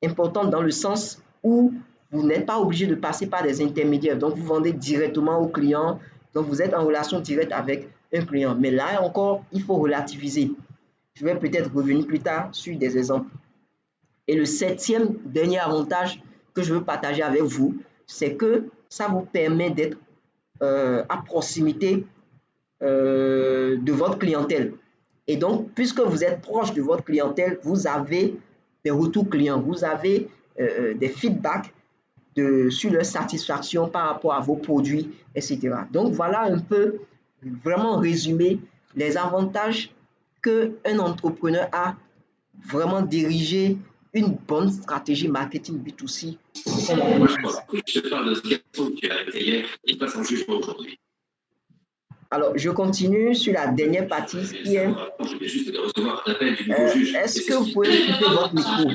Importante dans le sens où vous n'êtes pas obligé de passer par des intermédiaires. Donc, vous vendez directement au client. Donc, vous êtes en relation directe avec un client. Mais là encore, il faut relativiser. Je vais peut-être revenir plus tard sur des exemples. Et le septième, dernier avantage que je veux partager avec vous, c'est que ça vous permet d'être à proximité de votre clientèle. Et donc, puisque vous êtes proche de votre clientèle, vous avez des retours clients, vous avez des feedbacks sur leur satisfaction par rapport à vos produits, etc. Donc, voilà un peu, vraiment résumé, les avantages qu'un entrepreneur a vraiment dirigé une bonne stratégie marketing B2C pour son entreprise. Je parle de ce qui a été hier, il passe en jugement aujourd'hui. Alors, je continue sur la dernière partie qui est est-ce que vous pouvez couper votre micro?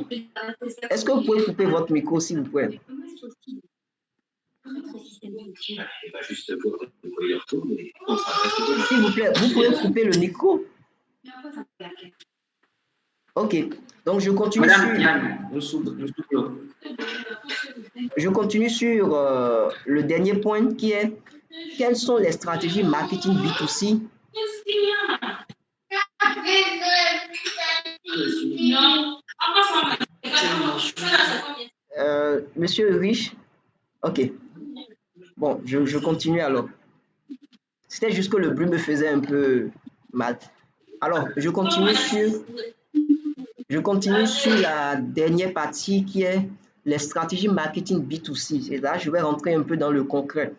Est-ce que vous pouvez couper votre micro, s'il vous plaît? S'il vous plaît, vous pouvez couper le micro? Ok, donc je continue. Madame Diane, nous Je continue sur le dernier point qui est quelles sont les stratégies marketing B2C. Monsieur Rich, ok. Bon, je continue alors. C'était juste que le bruit me faisait un peu mal. Alors, je continue sur la dernière partie qui est les stratégies marketing B2C. Et là, je vais rentrer un peu dans le concret.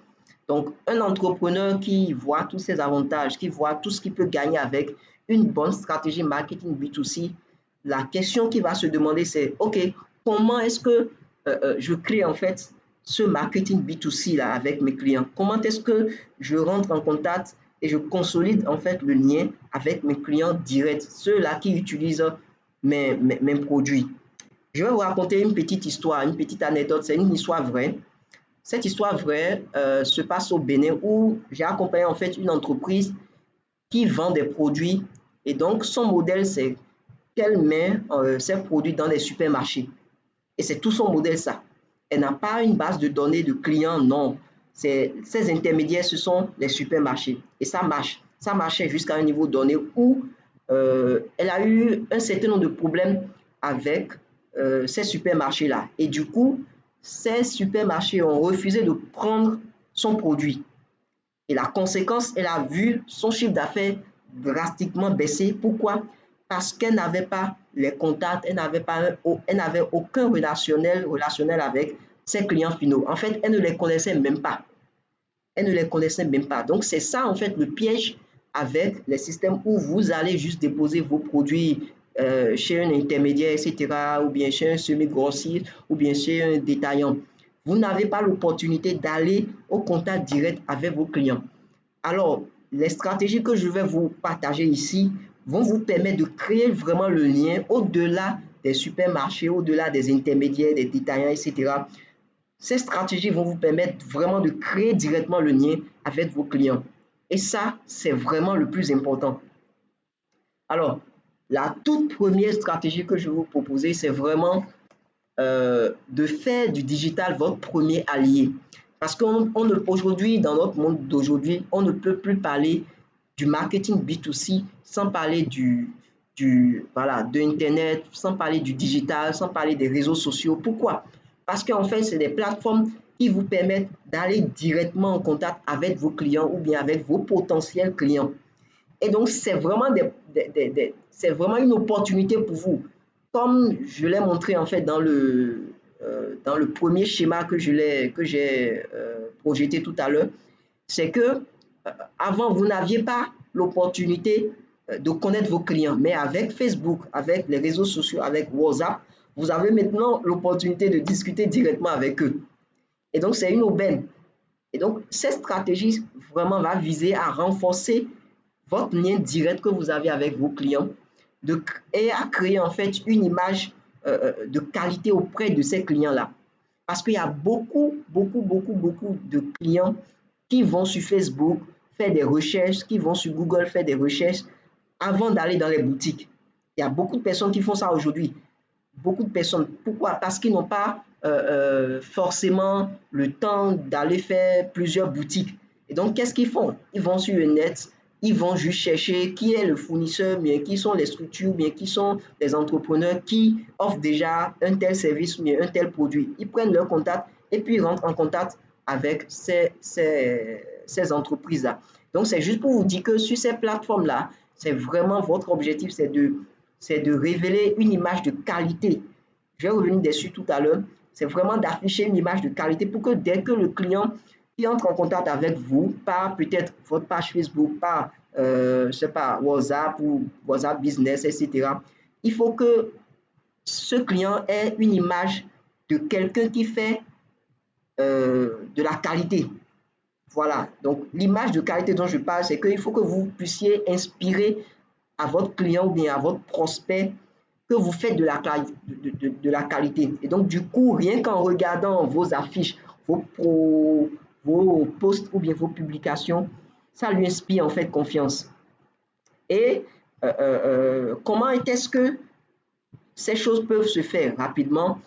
Donc, un entrepreneur qui voit tous ses avantages, qui voit tout ce qu'il peut gagner avec une bonne stratégie marketing B2C, la question qu'il va se demander, c'est, OK, comment est-ce que je crée en fait ce marketing B2C là avec mes clients? Comment est-ce que je rentre en contact et je consolide en fait le lien avec mes clients directs, ceux-là qui utilisent mes produits? Je vais vous raconter une petite histoire, une petite anecdote, c'est une histoire vraie. Cette histoire vraie se passe au Bénin où j'ai accompagné en fait une entreprise qui vend des produits et donc son modèle c'est qu'elle met ses produits dans des supermarchés et c'est tout son modèle ça. Elle n'a pas une base de données de clients, non. Ses intermédiaires ce sont les supermarchés et ça marche. Ça marchait jusqu'à un niveau donné où elle a eu un certain nombre de problèmes avec ces supermarchés-là et du coup ces supermarchés ont refusé de prendre son produit. Et la conséquence, elle a vu son chiffre d'affaires drastiquement baisser. Pourquoi? Parce qu'elle n'avait pas les contacts, elle n'avait aucun relationnel avec ses clients finaux. En fait, elle ne les connaissait même pas. Elle ne les connaissait même pas. Donc, c'est ça, en fait, le piège avec les systèmes où vous allez juste déposer vos produits chez un intermédiaire, etc., ou bien chez un semi-grossiste, ou bien chez un détaillant. Vous n'avez pas l'opportunité d'aller au contact direct avec vos clients. Alors, les stratégies que je vais vous partager ici vont vous permettre de créer vraiment le lien au-delà des supermarchés, au-delà des intermédiaires, des détaillants, etc. Ces stratégies vont vous permettre vraiment de créer directement le lien avec vos clients. Et ça, c'est vraiment le plus important. Alors, la toute première stratégie que je vais vous proposer, c'est vraiment de faire du digital votre premier allié. Parce qu'aujourd'hui, dans notre monde d'aujourd'hui, on ne peut plus parler du marketing B2C sans parler voilà, de Internet, sans parler du digital, sans parler des réseaux sociaux. Pourquoi? Parce qu'en fait, c'est des plateformes qui vous permettent d'aller directement en contact avec vos clients ou bien avec vos potentiels clients. Et donc, c'est vraiment, c'est vraiment une opportunité pour vous. Comme je l'ai montré en fait dans le premier schéma que j'ai projeté tout à l'heure, c'est que avant, vous n'aviez pas l'opportunité de connaître vos clients. Mais avec Facebook, avec les réseaux sociaux, avec WhatsApp, vous avez maintenant l'opportunité de discuter directement avec eux. Et donc, c'est une aubaine. Et donc, cette stratégie vraiment va viser à renforcer votre lien direct que vous avez avec vos clients et à créer en fait une image de qualité auprès de ces clients-là. Parce qu'il y a beaucoup de clients qui vont sur Facebook faire des recherches, qui vont sur Google faire des recherches avant d'aller dans les boutiques. Il y a beaucoup de personnes qui font ça aujourd'hui. Beaucoup de personnes. Pourquoi? Parce qu'ils n'ont pas forcément le temps d'aller faire plusieurs boutiques. Et donc, qu'est-ce qu'ils font? Ils vont sur le net, ils vont juste chercher qui est le fournisseur, bien qui sont les structures, bien qui sont les entrepreneurs qui offrent déjà un tel service, bien un tel produit. Ils prennent leur contact et puis ils rentrent en contact avec ces entreprises-là. Donc, c'est juste pour vous dire que sur ces plateformes-là, c'est vraiment votre objectif, c'est de révéler une image de qualité. Je vais revenir dessus tout à l'heure. C'est vraiment d'afficher une image de qualité pour que dès que le client qui entre en contact avec vous par peut-être votre page Facebook, par je sais pas, WhatsApp ou WhatsApp Business, etc., il faut que ce client ait une image de quelqu'un qui fait de la qualité. Voilà, donc l'image de qualité dont je parle, c'est qu'il faut que vous puissiez inspirer à votre client ou bien à votre prospect que vous faites de la qualité. Et donc, du coup, rien qu'en regardant vos affiches, vos posts ou bien vos publications, ça lui inspire en fait confiance. Et comment est-ce que ces choses peuvent se faire rapidement?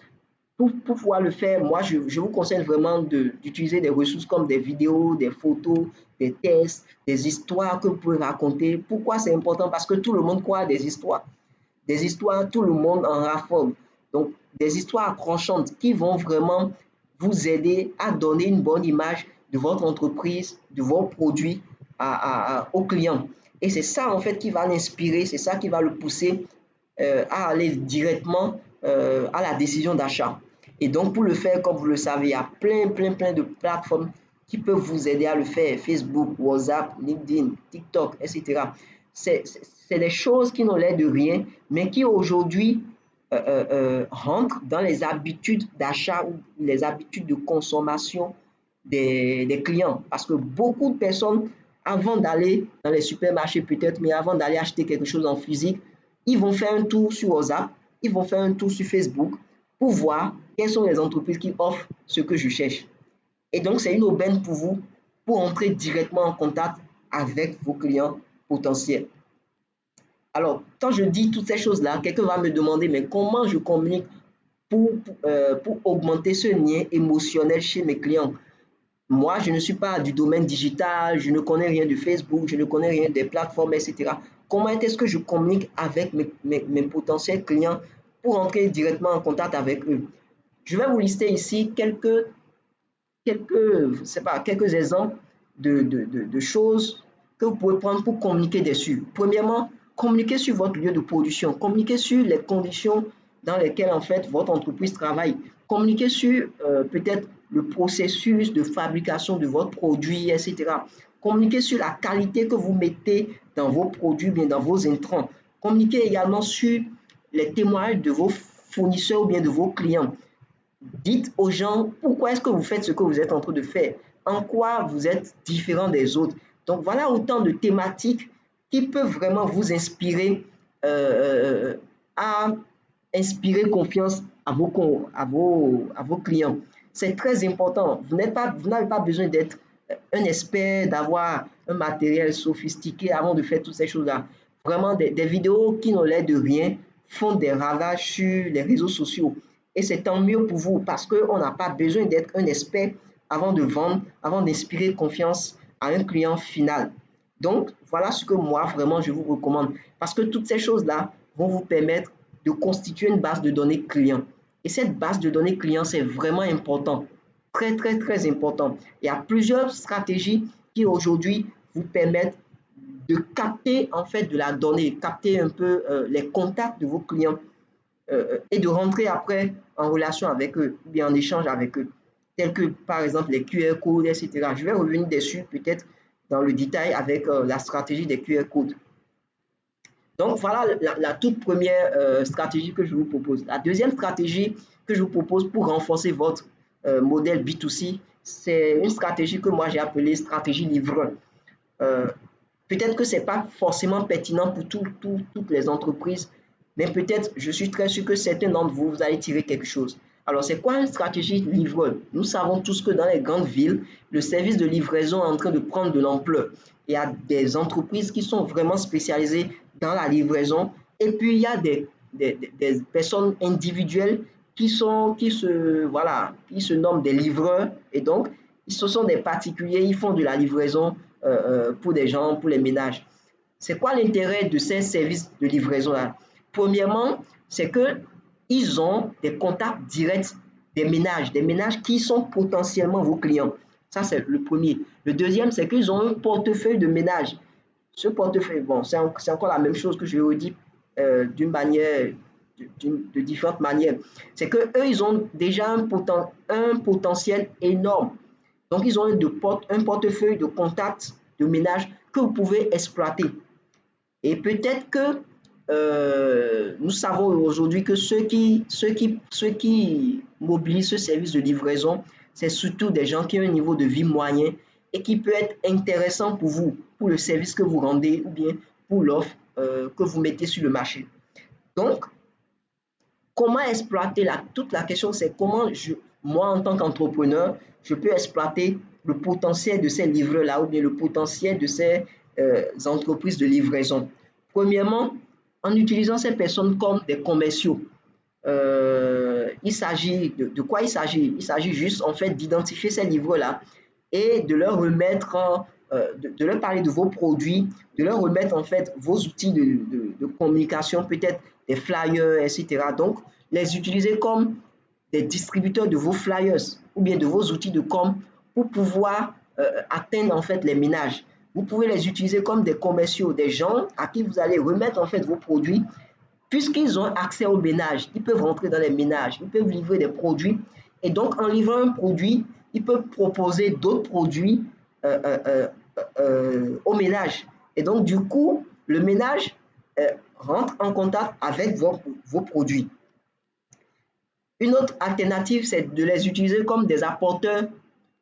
pour pouvoir le faire, moi, je vous conseille vraiment d'utiliser des ressources comme des vidéos, des photos, des tests, des histoires que vous pouvez raconter. Pourquoi c'est important? Parce que tout le monde croit à des histoires. Des histoires, tout le monde en raffole. Donc, des histoires accronchantes qui vont vraiment vous aider à donner une bonne image de votre entreprise, de vos produits aux clients. Et c'est ça, en fait, qui va l'inspirer, c'est ça qui va le pousser à aller directement à la décision d'achat. Et donc, pour le faire, comme vous le savez, il y a plein de plateformes qui peuvent vous aider à le faire. Facebook, WhatsApp, LinkedIn, TikTok, etc. C'est des choses qui n'ont l'air de rien, mais qui aujourd'hui rentrent dans les habitudes d'achat ou les habitudes de consommation des clients. Parce que beaucoup de personnes, avant d'aller dans les supermarchés peut-être, mais avant d'aller acheter quelque chose en physique, ils vont faire un tour sur WhatsApp, ils vont faire un tour sur Facebook pour voir quelles sont les entreprises qui offrent ce que je cherche. Et donc, c'est une aubaine pour vous pour entrer directement en contact avec vos clients potentiels. Alors, quand je dis toutes ces choses-là, quelqu'un va me demander, mais comment je communique pour augmenter ce lien émotionnel chez mes clients? Moi, je ne suis pas du domaine digital, je ne connais rien de Facebook, je ne connais rien des plateformes, etc. Comment est-ce que je communique avec mes potentiels clients pour entrer directement en contact avec eux? Je vais vous lister ici quelques exemples de choses que vous pouvez prendre pour communiquer dessus. Premièrement, communiquez sur votre lieu de production, communiquez sur les conditions dans lesquelles en fait votre entreprise travaille, communiquez sur peut-être le processus de fabrication de votre produit, etc. Communiquez sur la qualité que vous mettez dans vos produits, bien dans vos intrants. Communiquez également sur les témoignages de vos fournisseurs ou bien de vos clients. Dites aux gens pourquoi est-ce que vous faites ce que vous êtes en train de faire, en quoi vous êtes différent des autres. Donc voilà autant de thématiques qui peuvent vraiment vous inspirer à inspirer confiance à vos clients. C'est très important. Vous n'avez pas besoin d'être un expert, d'avoir un matériel sophistiqué avant de faire toutes ces choses-là. Vraiment, des vidéos qui n'ont l'air de rien font des ravages sur les réseaux sociaux. Et c'est tant mieux pour vous parce qu'on n'a pas besoin d'être un expert avant de vendre, avant d'inspirer confiance à un client final. Donc, voilà ce que moi, vraiment, je vous recommande. Parce que toutes ces choses-là vont vous permettre de constituer une base de données client. Et cette base de données client, c'est vraiment important. Très important. Il y a plusieurs stratégies qui aujourd'hui vous permettent de capter en fait de la donnée, capter un peu les contacts de vos clients et de rentrer après en relation avec eux, ou bien en échange avec eux, tels que par exemple les QR codes, etc. Je vais revenir dessus peut-être dans le détail avec la stratégie des QR codes. Donc voilà la toute première stratégie que je vous propose. La deuxième stratégie que je vous propose pour renforcer votre modèle B2C, c'est une stratégie que moi j'ai appelée stratégie livreur. Peut-être que ce n'est pas forcément pertinent pour toutes les entreprises, mais peut-être, je suis très sûr que certains d'entre vous, vous allez tirer quelque chose. Alors, c'est quoi une stratégie livreur? Nous savons tous que dans les grandes villes, le service de livraison est en train de prendre de l'ampleur. Il y a des entreprises qui sont vraiment spécialisées dans la livraison et puis il y a des personnes individuelles qui se nomment des livreurs et donc, ce sont des particuliers, ils font de la livraison pour des gens, pour les ménages. C'est quoi l'intérêt de ces services de livraison-là? Premièrement, c'est qu'ils ont des contacts directs des ménages qui sont potentiellement vos clients. Ça, c'est le premier. Le deuxième, c'est qu'ils ont un portefeuille de ménages. Ce portefeuille, bon, c'est encore la même chose que je redis de différentes manières. C'est qu'eux, ils ont déjà un potentiel énorme. Donc, ils ont un portefeuille de contacts de ménages que vous pouvez exploiter. Et peut-être que nous savons aujourd'hui que ceux qui mobilisent ce service de livraison, c'est surtout des gens qui ont un niveau de vie moyen et qui peut être intéressant pour vous, pour le service que vous rendez ou bien pour l'offre que vous mettez sur le marché. Donc, comment exploiter toute la question, c'est comment moi, en tant qu'entrepreneur, je peux exploiter le potentiel de ces livreurs-là ou bien le potentiel de ces entreprises de livraison. Premièrement, en utilisant ces personnes comme des commerciaux. il s'agit de quoi il s'agit? Il s'agit juste en fait d'identifier ces livres-là et de leur remettre, de leur parler de vos produits, de leur remettre en fait vos outils de communication, peut-être des flyers, etc. Donc, les utiliser comme des distributeurs de vos flyers ou bien de vos outils de com pour pouvoir atteindre en fait les ménages. Vous pouvez les utiliser comme des commerciaux, des gens à qui vous allez remettre en fait vos produits. Puisqu'ils ont accès aux ménages, ils peuvent rentrer dans les ménages, ils peuvent livrer des produits. Et donc, en livrant un produit, ils peuvent proposer d'autres produits aux ménages. Et donc, du coup, le ménage rentre en contact avec vos produits. Une autre alternative, c'est de les utiliser comme des apporteurs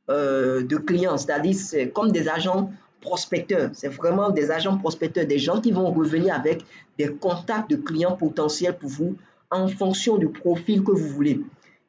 de clients, c'est-à-dire comme des agents prospecteurs. C'est vraiment des agents prospecteurs, des gens qui vont revenir avec des contacts de clients potentiels pour vous en fonction du profil que vous voulez.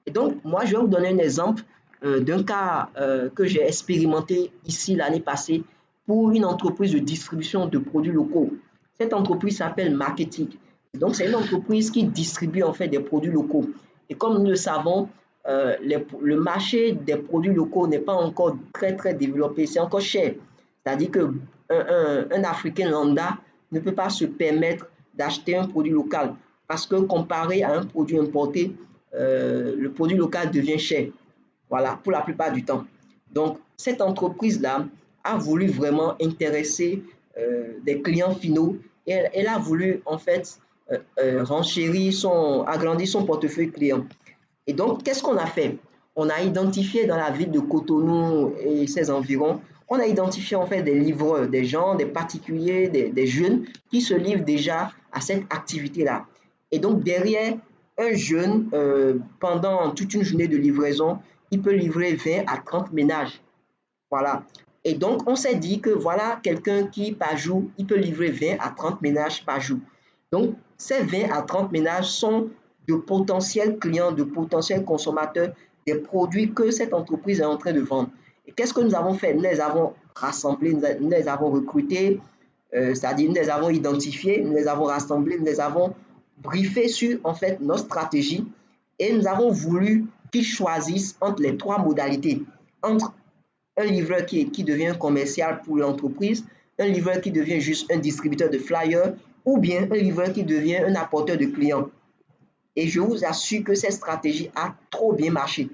Et donc, moi, je vais vous donner un exemple d'un cas que j'ai expérimenté ici l'année passée pour une entreprise de distribution de produits locaux. Cette entreprise s'appelle Marketing. Donc, c'est une entreprise qui distribue en fait des produits locaux. Et comme nous le savons, le marché des produits locaux n'est pas encore très, très développé. C'est encore cher. C'est-à-dire qu'un Africain lambda ne peut pas se permettre d'acheter un produit local parce que comparé à un produit importé, le produit local devient cher. Voilà, pour la plupart du temps. Donc, cette entreprise-là a voulu vraiment intéresser des clients finaux et elle a voulu en fait agrandir son portefeuille client. Et donc, qu'est-ce qu'on a fait? On a identifié dans la ville de Cotonou et ses environs, on a identifié en fait des livreurs, des gens, des particuliers, des jeunes qui se livrent déjà à cette activité-là. Et donc, derrière, un jeune, pendant toute une journée de livraison, il peut livrer 20 à 30 ménages. Voilà. Et donc, on s'est dit que voilà quelqu'un qui, par jour, il peut livrer 20 à 30 ménages par jour. Donc, ces 20 à 30 ménages sont de potentiels clients, de potentiels consommateurs des produits que cette entreprise est en train de vendre. Et qu'est-ce que nous avons fait? Nous les avons rassemblés, nous les avons recrutés, c'est-à-dire nous les avons identifiés, nous les avons rassemblés, nous les avons briefés sur en fait notre stratégie et nous avons voulu qu'ils choisissent entre les trois modalités, entre un livreur qui devient un commercial pour l'entreprise, un livreur qui devient juste un distributeur de flyers ou bien un livreur qui devient un apporteur de clients. Et je vous assure que cette stratégie a trop bien marché.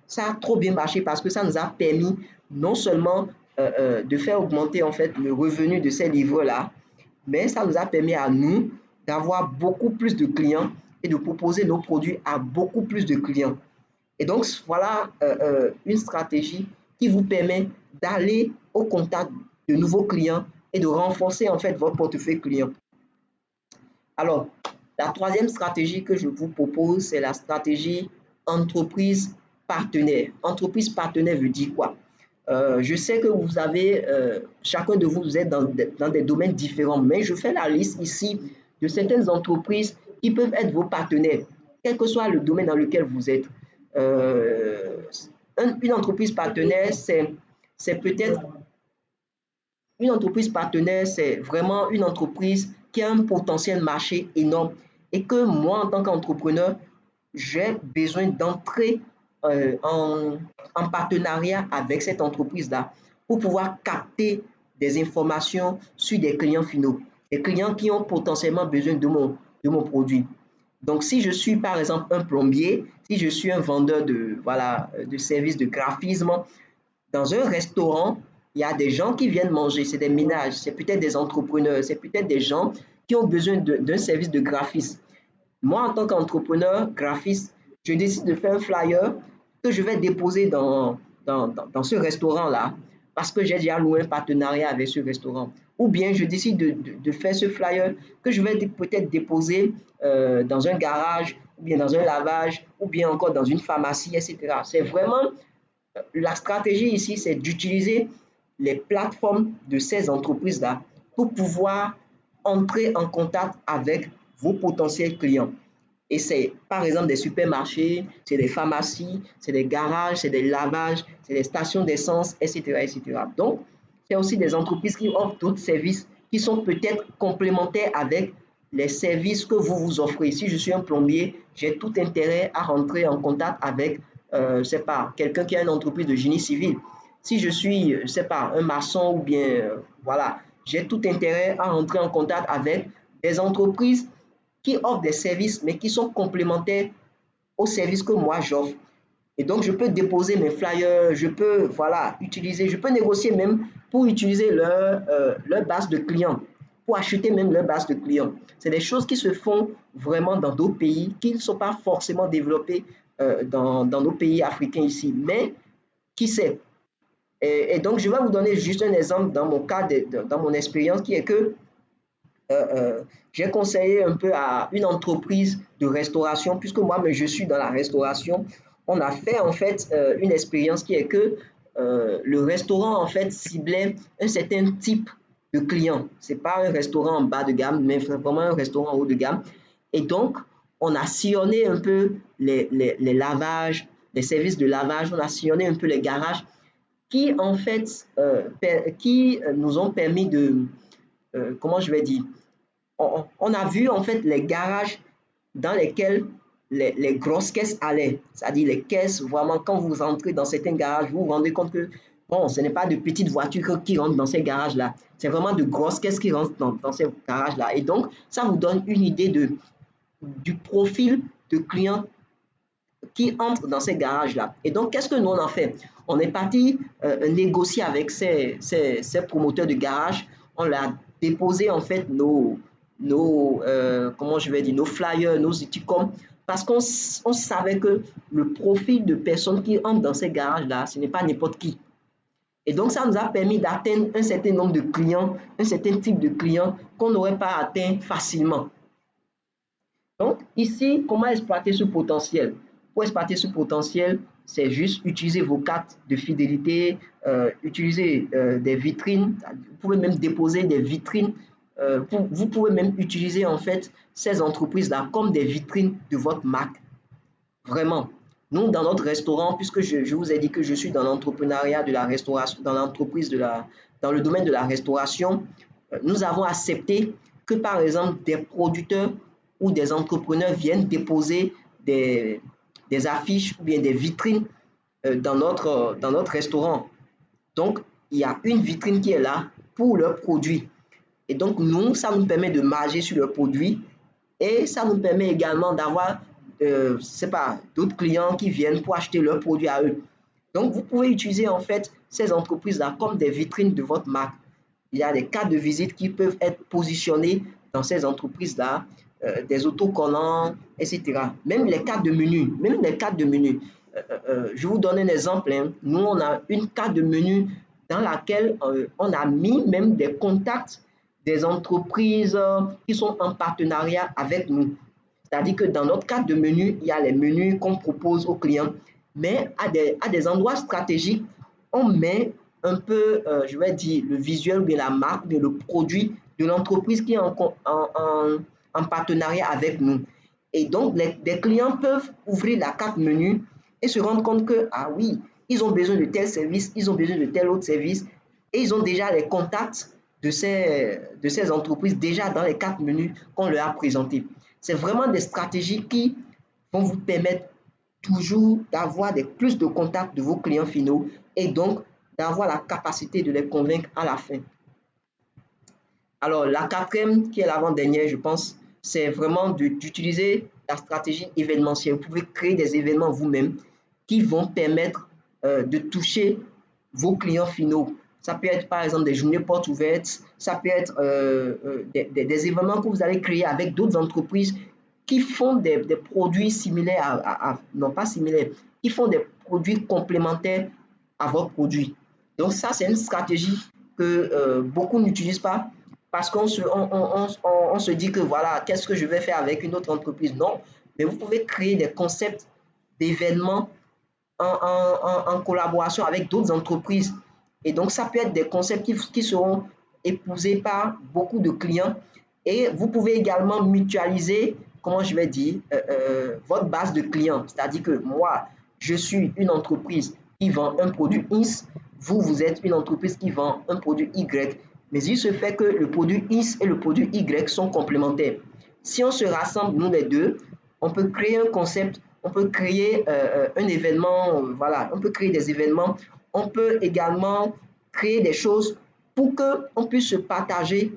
Ça a trop bien marché parce que ça nous a permis non seulement de faire augmenter en fait le revenu de ces livreurs-là, mais ça nous a permis à nous d'avoir beaucoup plus de clients et de proposer nos produits à beaucoup plus de clients. Et donc, voilà une stratégie qui vous permet d'aller au contact de nouveaux clients et de renforcer en fait votre portefeuille client. Alors, la troisième stratégie que je vous propose, c'est la stratégie entreprise partenaire. Entreprise partenaire veut dire quoi? Je sais que vous avez, chacun de vous êtes dans des domaines différents, mais je fais la liste ici de certaines entreprises qui peuvent être vos partenaires, quel que soit le domaine dans lequel vous êtes. Une entreprise partenaire, c'est peut-être une entreprise partenaire, c'est vraiment une entreprise qui a un potentiel marché énorme et que moi, en tant qu'entrepreneur, j'ai besoin d'entrer en partenariat avec cette entreprise-là pour pouvoir capter des informations sur des clients finaux, des clients qui ont potentiellement besoin de mon produit. Donc, si je suis par exemple un plombier, si je suis un vendeur de services de graphisme, dans un restaurant, il y a des gens qui viennent manger, c'est des ménages, c'est peut-être des entrepreneurs, c'est peut-être des gens qui ont besoin d'un service de graphisme. Moi, en tant qu'entrepreneur graphiste, je décide de faire un flyer que je vais déposer dans ce restaurant-là parce que j'ai déjà loué un partenariat avec ce restaurant. Ou bien je décide de faire ce flyer que je vais peut-être déposer dans un garage, ou bien dans un lavage, ou bien encore dans une pharmacie, etc. C'est vraiment la stratégie ici, c'est d'utiliser les plateformes de ces entreprises-là pour pouvoir entrer en contact avec vos potentiels clients. Et c'est par exemple des supermarchés, c'est des pharmacies, c'est des garages, c'est des lavages, c'est des stations d'essence, etc., etc. Donc, c'est aussi des entreprises qui offrent d'autres services qui sont peut-être complémentaires avec les services que vous vous offrez. Si je suis un plombier, j'ai tout intérêt à rentrer en contact avec, c'est pas, quelqu'un qui a une entreprise de génie civil. Si je suis, c'est pas, un maçon ou bien, voilà, j'ai tout intérêt à rentrer en contact avec des entreprises qui offrent des services, mais qui sont complémentaires aux services que moi j'offre. Et donc, je peux déposer mes flyers, je peux, voilà, utiliser, je peux négocier même pour utiliser leur base de clients, pour acheter même leur base de clients. C'est des choses qui se font vraiment dans d'autres pays, qui ne sont pas forcément développées dans nos pays africains ici. Mais qui sait? Donc, je vais vous donner juste un exemple dans mon cas, dans mon expérience, qui est que j'ai conseillé un peu à une entreprise de restauration, puisque moi, mais je suis dans la restauration. On a fait en fait une expérience qui est que le restaurant en fait ciblait un certain type de client. C'est pas un restaurant en bas de gamme, mais vraiment un restaurant en haut de gamme. Et donc, on a sillonné un peu les lavages, les services de lavage, on a sillonné un peu les garages qui en fait qui nous ont permis de, comment je vais dire, on a vu en fait les garages dans lesquels les grosses caisses allaient. C'est-à-dire les caisses, vraiment, quand vous entrez dans certains garages, vous vous rendez compte que, bon, ce n'est pas de petites voitures qui rentrent dans ces garages-là. C'est vraiment de grosses caisses qui rentrent dans ces garages-là. Et donc, ça vous donne une idée du profil de clients qui entrent dans ces garages-là. Et donc, qu'est-ce que nous on a fait? On est parti négocier avec ces promoteurs de garages. On leur a déposé en fait comment je vais dire, nos flyers, nos étiquettes, parce qu'on savait que le profil de personnes qui entrent dans ces garages-là, ce n'est pas n'importe qui. Et donc, ça nous a permis d'atteindre un certain nombre de clients, un certain type de clients qu'on n'aurait pas atteint facilement. Donc, ici, comment exploiter ce potentiel? Pour exploiter ce potentiel, c'est juste utiliser vos cartes de fidélité, utiliser des vitrines. Vous pouvez même déposer des vitrines. Vous pouvez même utiliser en fait ces entreprises-là comme des vitrines de votre marque. Vraiment. Nous, dans notre restaurant, puisque je vous ai dit que je suis dans l'entrepreneuriat de la restauration, dans l'entreprise dans le domaine de la restauration, nous avons accepté que, par exemple, des producteurs ou des entrepreneurs viennent déposer des affiches ou bien des vitrines dans notre restaurant. Donc, il y a une vitrine qui est là pour leurs produits. Et donc, nous, ça nous permet de marger sur leurs produits et ça nous permet également d'avoir c'est pas, d'autres clients qui viennent pour acheter leurs produits à eux. Donc, vous pouvez utiliser en fait ces entreprises-là comme des vitrines de votre marque. Il y a des cartes de visite qui peuvent être positionnées dans ces entreprises-là, des autocollants, etc. Même les cartes de menu, je vous donne un exemple. Hein. Nous, on a une carte de menu dans laquelle on a mis même des contacts des entreprises qui sont en partenariat avec nous. C'est-à-dire que dans notre carte de menu, il y a les menus qu'on propose aux clients, mais à des endroits stratégiques, on met un peu, je vais dire, le visuel ou bien la marque, ou bien le produit de l'entreprise qui est en partenariat avec nous. Et donc, les clients peuvent ouvrir la carte menu et se rendre compte que, ah oui, ils ont besoin de tel service, ils ont besoin de tel autre service, et ils ont déjà les contacts de ces entreprises déjà dans les cartes menus qu'on leur a présentées. C'est vraiment des stratégies qui vont vous permettre toujours d'avoir plus de contacts de vos clients finaux et donc d'avoir la capacité de les convaincre à la fin. Alors, la quatrième, qui est l'avant-dernière, je pense, c'est vraiment d'utiliser la stratégie événementielle. Vous pouvez créer des événements vous-même qui vont permettre de toucher vos clients finaux. Ça peut être par exemple des journées portes ouvertes, ça peut être des événements que vous allez créer avec d'autres entreprises qui font des produits similaires non pas similaires, qui font des produits complémentaires à votre produit. Donc ça, c'est une stratégie que beaucoup n'utilisent pas parce qu'on se dit que voilà, qu'est-ce que je vais faire avec une autre entreprise? Non, mais vous pouvez créer des concepts d'événements en collaboration avec d'autres entreprises. Et donc, ça peut être des concepts qui seront épousés par beaucoup de clients. Et vous pouvez également mutualiser, comment je vais dire, votre base de clients. C'est-à-dire que moi, je suis une entreprise qui vend un produit X, vous êtes une entreprise qui vend un produit Y. Mais il se fait que le produit X et le produit Y sont complémentaires. Si on se rassemble, nous les deux, on peut créer un concept, on peut créer un événement, voilà, on peut créer des événements, on peut également créer des choses pour qu'on puisse se partager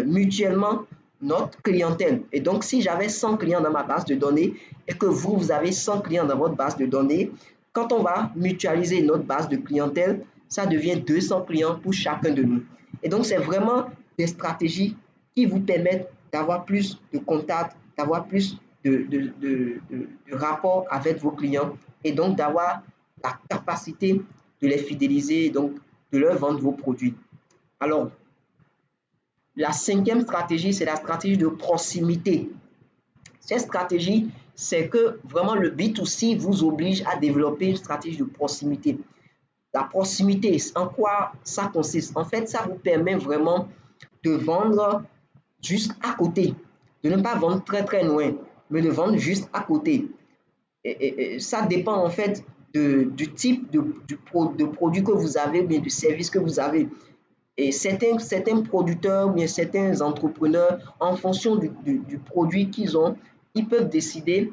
mutuellement notre clientèle. Et donc, si j'avais 100 clients dans ma base de données et que vous avez 100 clients dans votre base de données, quand on va mutualiser notre base de clientèle, ça devient 200 clients pour chacun de nous. Et donc, c'est vraiment des stratégies qui vous permettent d'avoir plus de contacts, d'avoir plus de rapports avec vos clients et donc d'avoir la capacité de les fidéliser et donc de leur vendre vos produits. Alors, la 5e stratégie, c'est la stratégie de proximité. Cette stratégie, c'est que vraiment le B2C vous oblige à développer une stratégie de proximité. La proximité, en quoi ça consiste? En fait, ça vous permet vraiment de vendre juste à côté, de ne pas vendre très très loin, mais de vendre juste à côté. Et ça dépend en fait du type de produit que vous avez, bien du service que vous avez. Et certains producteurs, bien certains entrepreneurs, en fonction du produit qu'ils ont, ils peuvent décider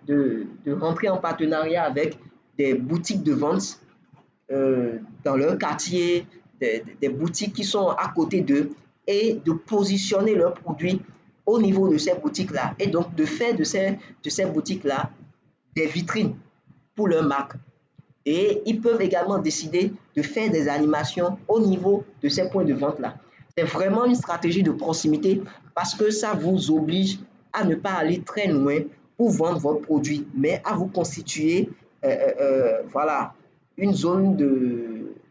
de rentrer en partenariat avec des boutiques de vente dans leur quartier, des boutiques qui sont à côté d'eux et de positionner leurs produits au niveau de ces boutiques-là et donc de faire de ces boutiques-là des vitrines pour leur marque. Et ils peuvent également décider de faire des animations au niveau de ces points de vente-là. C'est vraiment une stratégie de proximité parce que ça vous oblige à ne pas aller très loin pour vendre votre produit, mais à vous constituer voilà, une zone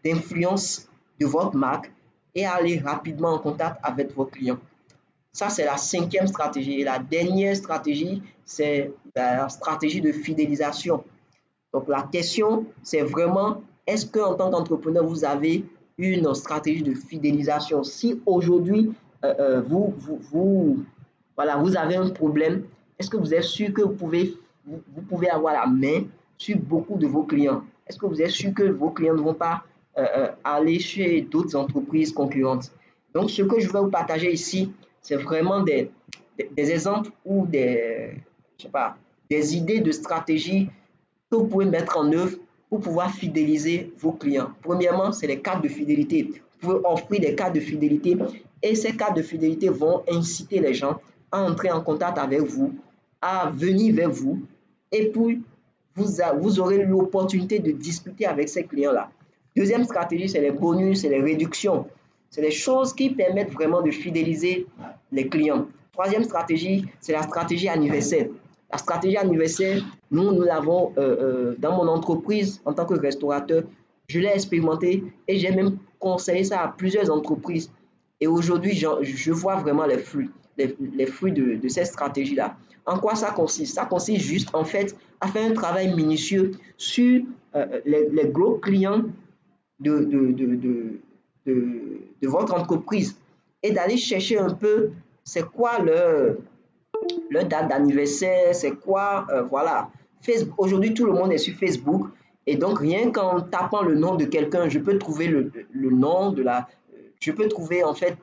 d'influence de votre marque et à aller rapidement en contact avec vos clients. Ça, c'est la 5e stratégie. Et la dernière stratégie, c'est la stratégie de fidélisation. Donc, la question, c'est vraiment, est-ce qu'en tant qu'entrepreneur, vous avez une stratégie de fidélisation? Si aujourd'hui, voilà, vous avez un problème, est-ce que vous êtes sûr que vous pouvez avoir la main sur beaucoup de vos clients? Est-ce que vous êtes sûr que vos clients ne vont pas aller chez d'autres entreprises concurrentes? Donc, ce que je vais vous partager ici, c'est vraiment des exemples ou je sais pas, des idées de stratégie que vous pouvez mettre en œuvre pour pouvoir fidéliser vos clients. Premièrement, c'est les cartes de fidélité. Vous pouvez offrir des cartes de fidélité et ces cartes de fidélité vont inciter les gens à entrer en contact avec vous, à venir vers vous et puis vous aurez l'opportunité de discuter avec ces clients-là. Deuxième stratégie, c'est les bonus, c'est les réductions. C'est les choses qui permettent vraiment de fidéliser les clients. Troisième stratégie, c'est la stratégie anniversaire. La stratégie anniversaire, nous l'avons dans mon entreprise en tant que restaurateur. Je l'ai expérimenté et j'ai même conseillé ça à plusieurs entreprises. Et aujourd'hui, je vois vraiment les fruits de cette stratégie-là. En quoi ça consiste? Ça consiste juste en fait à faire un travail minutieux sur les gros clients de, de, de, de, de votre entreprise et d'aller chercher un peu c'est quoi leur date d'anniversaire, c'est quoi, voilà. Aujourd'hui, tout le monde est sur Facebook et donc rien qu'en tapant le nom de quelqu'un, je peux trouver le nom je peux trouver en fait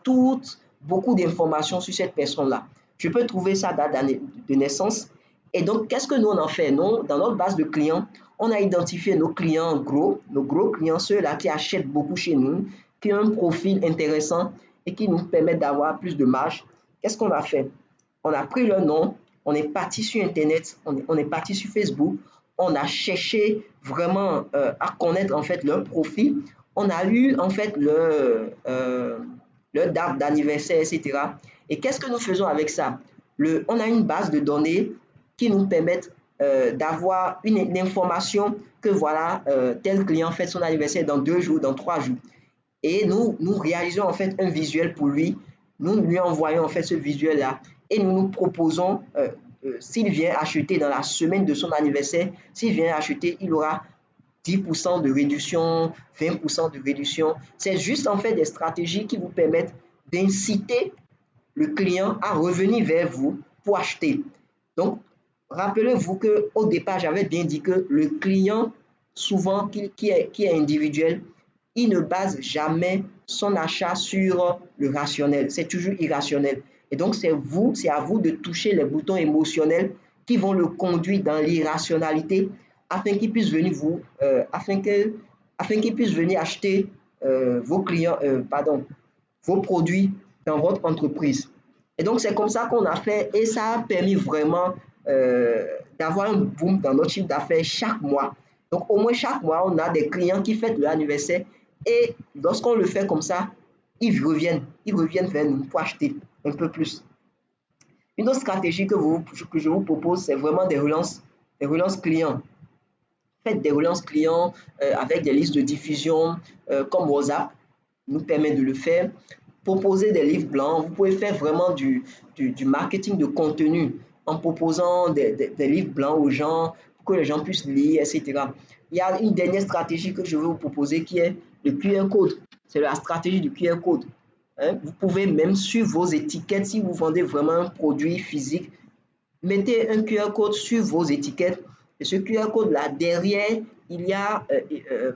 beaucoup d'informations sur cette personne-là. Je peux trouver sa date de naissance et donc qu'est-ce que nous on en fait? Nous, dans notre base de clients, on a identifié nos clients gros, nos gros clients, ceux-là qui achètent beaucoup chez nous, qui ont un profil intéressant et qui nous permettent d'avoir plus de marge. Qu'est-ce qu'on a fait? On a pris leur nom, on est parti sur Internet, on est parti sur Facebook, on a cherché vraiment à connaître en fait leur profil, on a eu en fait leur date d'anniversaire, etc. Et qu'est-ce que nous faisons avec ça? On a une base de données qui nous permettent d'avoir une information que voilà, tel client fait son anniversaire dans 2 jours, dans 3 jours. Et nous réalisons en fait un visuel pour lui, nous lui envoyons en fait ce visuel-là et nous nous proposons, s'il vient acheter dans la semaine de son anniversaire, s'il vient acheter, il aura 10% de réduction, 20% de réduction. C'est juste en fait des stratégies qui vous permettent d'inciter le client à revenir vers vous pour acheter. Donc, rappelez-vous qu'au départ, j'avais bien dit que le client, souvent qui est individuel, il ne base jamais son achat sur le rationnel. C'est toujours irrationnel. Et donc, c'est à vous de toucher les boutons émotionnels qui vont le conduire dans l'irrationalité afin qu'il puisse venir afin qu'il puisse venir acheter vos produits dans votre entreprise. Et donc, c'est comme ça qu'on a fait et ça a permis vraiment d'avoir un boom dans notre chiffre d'affaires chaque mois. Donc, au moins chaque mois, on a des clients qui fêtent leur anniversaire et lorsqu'on le fait comme ça, ils reviennent vers nous pour acheter un peu plus. Une autre stratégie que je vous propose, c'est vraiment des relances clients. Faites des relances clients avec des listes de diffusion comme WhatsApp nous permet de le faire. Proposer des livres blancs, vous pouvez faire vraiment du marketing de contenu en proposant des livres blancs aux gens pour que les gens puissent lire, etc. Il y a une dernière stratégie que je vais vous proposer qui est le QR code. C'est la stratégie du QR code. Hein? Vous pouvez même suivre vos étiquettes si vous vendez vraiment un produit physique. Mettez un QR code sur vos étiquettes et ce QR code là derrière, il y a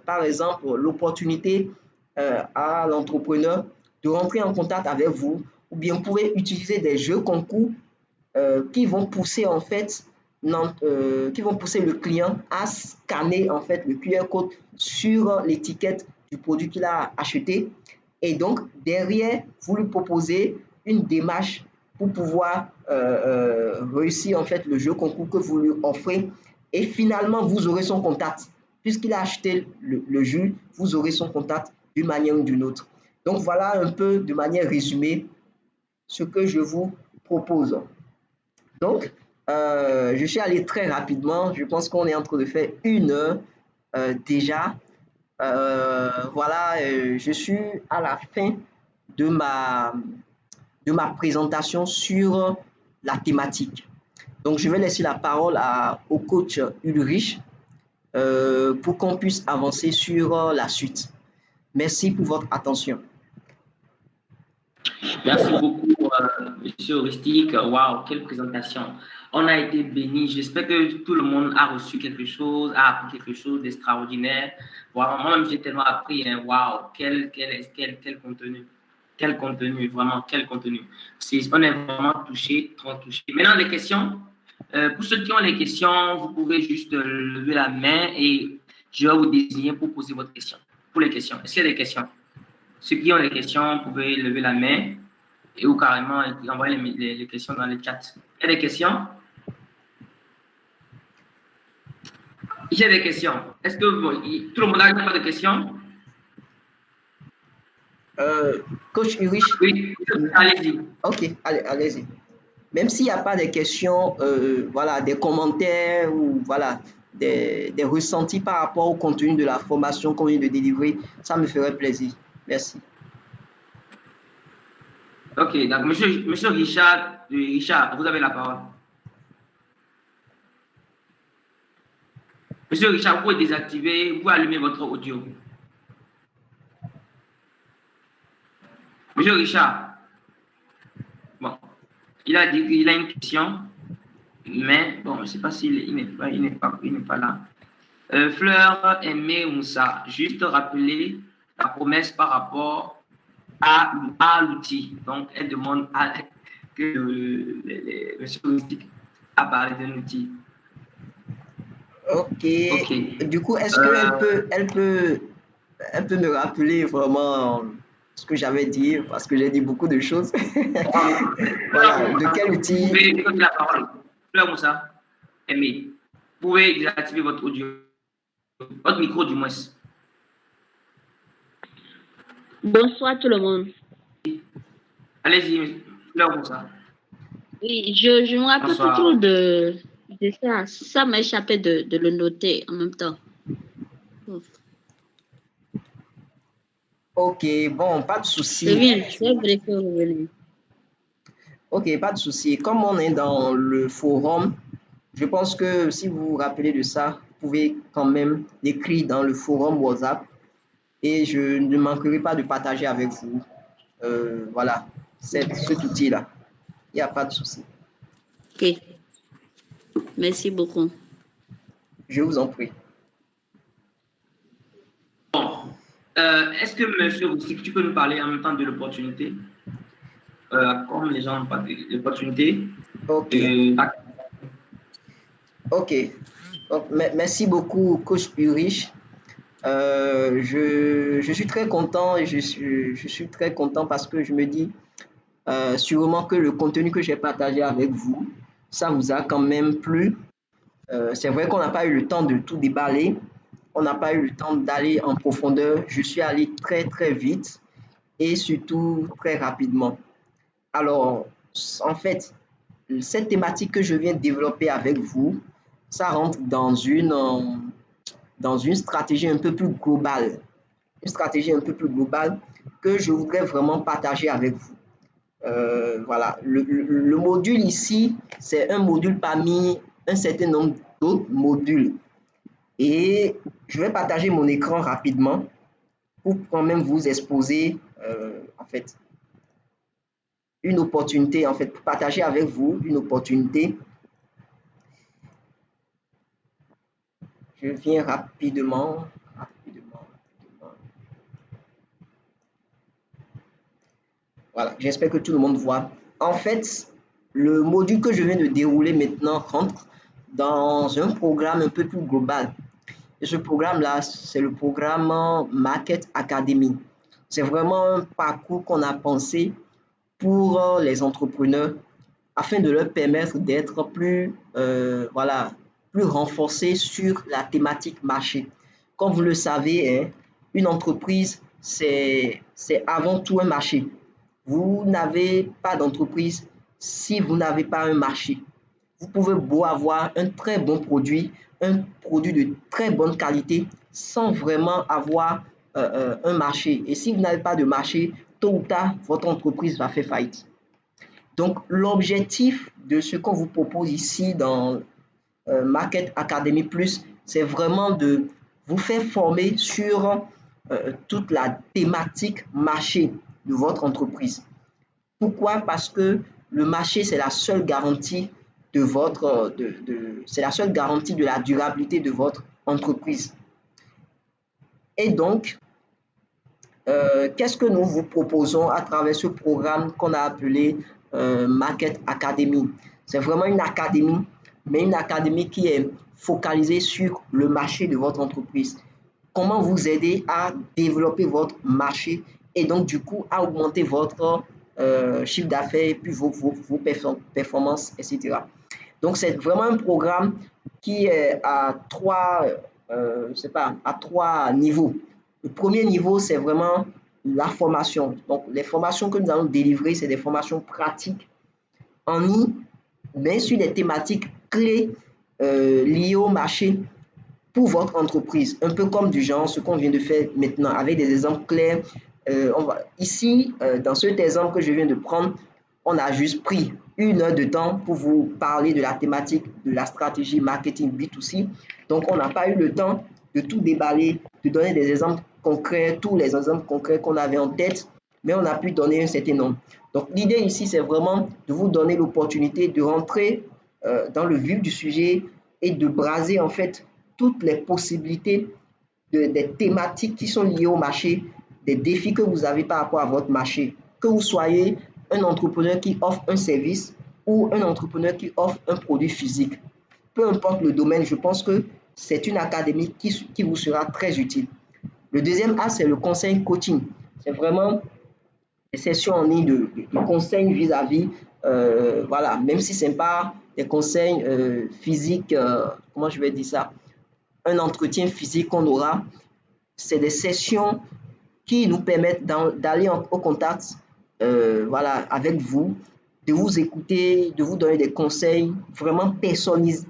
par exemple l'opportunité à l'entrepreneur de rentrer en contact avec vous ou bien vous pouvez utiliser des jeux concours qui vont pousser en fait qui vont pousser le client à scanner en fait le QR code sur l'étiquette du produit qu'il a acheté et donc derrière vous lui proposez une démarche pour pouvoir réussir en fait le jeu concours que vous lui offrez et finalement vous aurez son contact puisqu'il a acheté le jus, vous aurez son contact d'une manière ou d'une autre. Donc voilà un peu de manière résumée ce que je vous propose. Donc, je suis allé très rapidement. Je pense qu'on est en train de faire 1 heure déjà. Voilà, je suis à la fin de ma présentation sur la thématique. Donc, je vais laisser la parole au coach Ulrich pour qu'on puisse avancer sur la suite. Merci pour votre attention. Merci beaucoup, Monsieur Rustic. Waouh, quelle présentation. On a été bénis. J'espère que tout le monde a reçu quelque chose, a appris quelque chose d'extraordinaire. Wow, moi-même, j'ai tellement appris. Hein. Waouh, quel contenu. Quel contenu, vraiment, quel contenu. On est vraiment touché, trop touché. Maintenant, les questions. Pour ceux qui ont les questions, vous pouvez juste lever la main et je vais vous désigner pour poser votre question. Pour les questions. Est-ce qu'il y a des questions? Ceux qui ont des questions, vous pouvez lever la main et ou carrément envoyer les questions dans le chat. Il y a des questions? Il y a des questions. Est-ce que tout le monde a pas de questions? Coach Ulrich? Oui, allez-y. Ok, allez-y. Même s'il n'y a pas de questions, voilà, des commentaires ou voilà, des ressentis par rapport au contenu de la formation qu'on vient de délivrer, ça me ferait plaisir. Merci. Ok, donc monsieur Richard, vous avez la parole. Monsieur Richard, vous pouvez désactiver, vous pouvez allumer votre audio. Monsieur Richard, bon, il a une question, mais bon, je ne sais pas s'il n'est pas là. Fleur Aimé Moussa, juste rappeler la promesse par rapport à l'outil. Donc, elle demande que monsieur Rustic a parlé d'un outil. Ok. Du coup, est-ce qu'elle peut me rappeler vraiment ce que j'avais dit parce que j'ai dit beaucoup de choses. Voilà, de quel outil? Vous pouvez donner la parole. Fleur Moussa, Aimé, vous pouvez désactiver votre audio, votre micro du moins. Bonsoir tout le monde. Allez-y, Fleur Moussa. Oui, je me rappelle toujours de ça. Ça m'a échappé de le noter en même temps. Ok, bon, pas de souci. C'est bien, c'est vrai que vous venez. Ok, pas de souci. Comme on est dans le forum, je pense que si vous vous rappelez de ça, vous pouvez quand même l'écrire dans le forum WhatsApp et je ne manquerai pas de partager avec vous. Voilà, cet outil-là. Il n'y a pas de souci. Ok. Merci beaucoup. Je vous en prie. Bon, est-ce que, monsieur Rustic, tu peux nous parler en même temps de l'opportunité? comme les gens n'ont pas d'opportunité. Ok, ok. Donc, merci beaucoup, Coach Ulrich. Je suis très content et je suis très content parce que je me dis sûrement que le contenu que j'ai partagé avec vous, ça vous a quand même plu. C'est vrai qu'on n'a pas eu le temps de tout déballer, on n'a pas eu le temps d'aller en profondeur. Je suis allé très très vite et surtout très rapidement. Alors, en fait, cette thématique que je viens de développer avec vous, ça rentre dans une stratégie un peu plus globale, une stratégie un peu plus globale que je voudrais vraiment partager avec vous. Voilà, le module ici, c'est un module parmi un certain nombre d'autres modules. Et je vais partager mon écran rapidement pour quand même vous exposer en fait une opportunité, en fait, pour partager avec vous une opportunité. Je viens rapidement. Voilà, j'espère que tout le monde voit. En fait, le module que je viens de dérouler maintenant rentre dans un programme un peu plus global. Et ce programme-là, c'est le programme Market Academy. C'est vraiment un parcours qu'on a pensé pour les entrepreneurs afin de leur permettre d'être voilà, plus renforcés sur la thématique marché. Comme vous le savez, hein, une entreprise, c'est avant tout un marché. Vous n'avez pas d'entreprise si vous n'avez pas un marché. Vous pouvez beau avoir un très bon produit, un produit de très bonne qualité, sans vraiment avoir un marché. Et si vous n'avez pas de marché, tôt ou tard, votre entreprise va faire faillite. Donc, l'objectif de ce qu'on vous propose ici dans Market Academy Plus, c'est vraiment de vous faire former sur toute la thématique marché de votre entreprise. Pourquoi? Parce que le marché, c'est la seule garantie c'est la seule garantie de la durabilité de votre entreprise. Et donc, qu'est-ce que nous vous proposons à travers ce programme qu'on a appelé Market Academy? C'est vraiment une académie, mais une académie qui est focalisée sur le marché de votre entreprise. Comment vous aider à développer votre marché et donc du coup à augmenter votre chiffre d'affaires, puis vos performances, etc. Donc c'est vraiment un programme qui est à à trois niveaux. Le premier niveau, c'est vraiment la formation. Donc les formations que nous allons délivrer, c'est des formations pratiques en ligne, mais sur des thématiques clés liées au marché pour votre entreprise, un peu comme du genre ce qu'on vient de faire maintenant avec des exemples clairs. Ici, dans cet exemple que je viens de prendre, on a juste pris 1 heure de temps pour vous parler de la thématique de la stratégie marketing B2C. Donc, on n'a pas eu le temps de tout déballer, de donner des exemples concrets, tous les exemples concrets qu'on avait en tête, mais on a pu donner un certain nombre. Donc, l'idée ici, c'est vraiment de vous donner l'opportunité de rentrer dans le vif du sujet et de braser en fait toutes les possibilités des thématiques qui sont liées au marché, des défis que vous avez par rapport à votre marché, que vous soyez un entrepreneur qui offre un service ou un entrepreneur qui offre un produit physique. Peu importe le domaine, je pense que c'est une académie qui vous sera très utile. Le deuxième axe, c'est le conseil coaching. C'est vraiment des sessions en ligne de conseils vis-à-vis, voilà, même si ce n'est pas des conseils physiques, comment je vais dire ça, un entretien physique qu'on aura, c'est des sessions qui nous permettent d'aller au contact voilà, avec vous, de vous écouter, de vous donner des conseils vraiment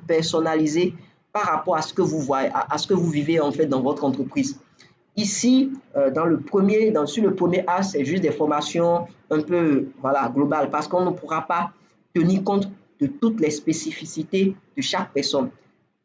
personnalisés par rapport à ce que vous voyez, à ce que vous vivez en fait dans votre entreprise. Ici, sur le premier A, c'est juste des formations un peu voilà, globales parce qu'on ne pourra pas tenir compte de toutes les spécificités de chaque personne.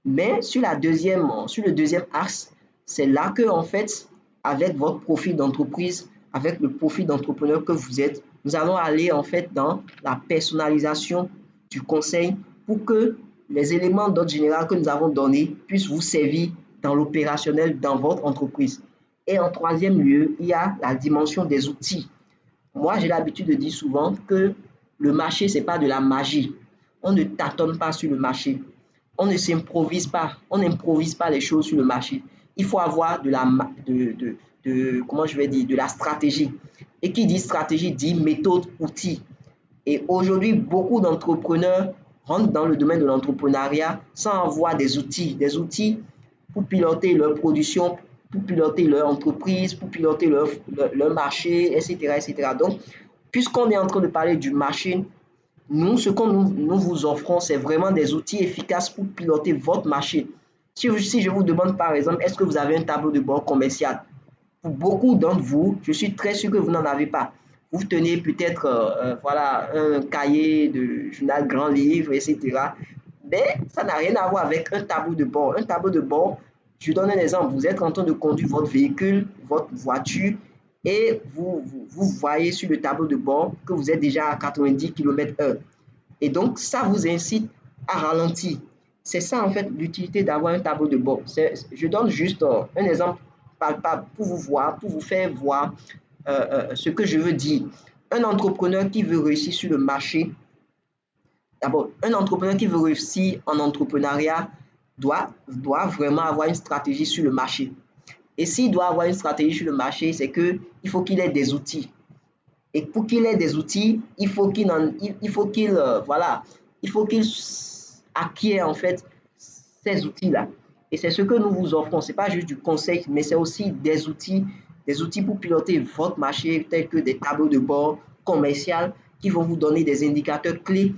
Mais sur le deuxième axe, c'est là que, en fait, avec votre profil d'entreprise, avec le profil d'entrepreneur que vous êtes, nous allons aller en fait dans la personnalisation du conseil pour que les éléments d'ordre général que nous avons donnés puissent vous servir dans l'opérationnel dans votre entreprise. Et en troisième lieu, il y a la dimension des outils. Moi, j'ai l'habitude de dire souvent que le marché, ce n'est pas de la magie. On ne tâtonne pas sur le marché. On ne s'improvise pas. On n'improvise pas les choses sur le marché. Il faut avoir comment je vais dire, de la stratégie. Et qui dit stratégie dit méthode, outil. Et aujourd'hui, beaucoup d'entrepreneurs rentrent dans le domaine de l'entrepreneuriat sans avoir des outils pour piloter leur production, pour piloter leur entreprise, pour piloter leur marché, etc., etc. Donc, puisqu'on est en train de parler du marché, nous, ce que nous vous offrons, c'est vraiment des outils efficaces pour piloter votre marché. Si je vous demande par exemple, est-ce que vous avez un tableau de bord commercial? Pour beaucoup d'entre vous, je suis très sûr que vous n'en avez pas. Vous tenez peut-être voilà, un cahier de journal grand livre, etc. Mais ça n'a rien à voir avec un tableau de bord. Un tableau de bord, je donne un exemple. Vous êtes en train de conduire votre véhicule, votre voiture, et vous voyez sur le tableau de bord que vous êtes déjà à 90 km/h. Et donc, ça vous incite à ralentir. C'est ça, en fait, l'utilité d'avoir un tableau de bord. Je donne juste un exemple palpable pour vous voir, pour vous faire voir ce que je veux dire. Un entrepreneur qui veut réussir sur le marché, d'abord, un entrepreneur qui veut réussir en entrepreneuriat doit vraiment avoir une stratégie sur le marché. Et s'il doit avoir une stratégie sur le marché, c'est qu'il faut qu'il ait des outils. Et pour qu'il ait des outils, il faut qu'il voilà, il faut qu'il acquiert en fait ces outils-là. Et c'est ce que nous vous offrons. Ce n'est pas juste du conseil, mais c'est aussi des outils pour piloter votre marché, tels que des tableaux de bord commerciaux qui vont vous donner des indicateurs clés.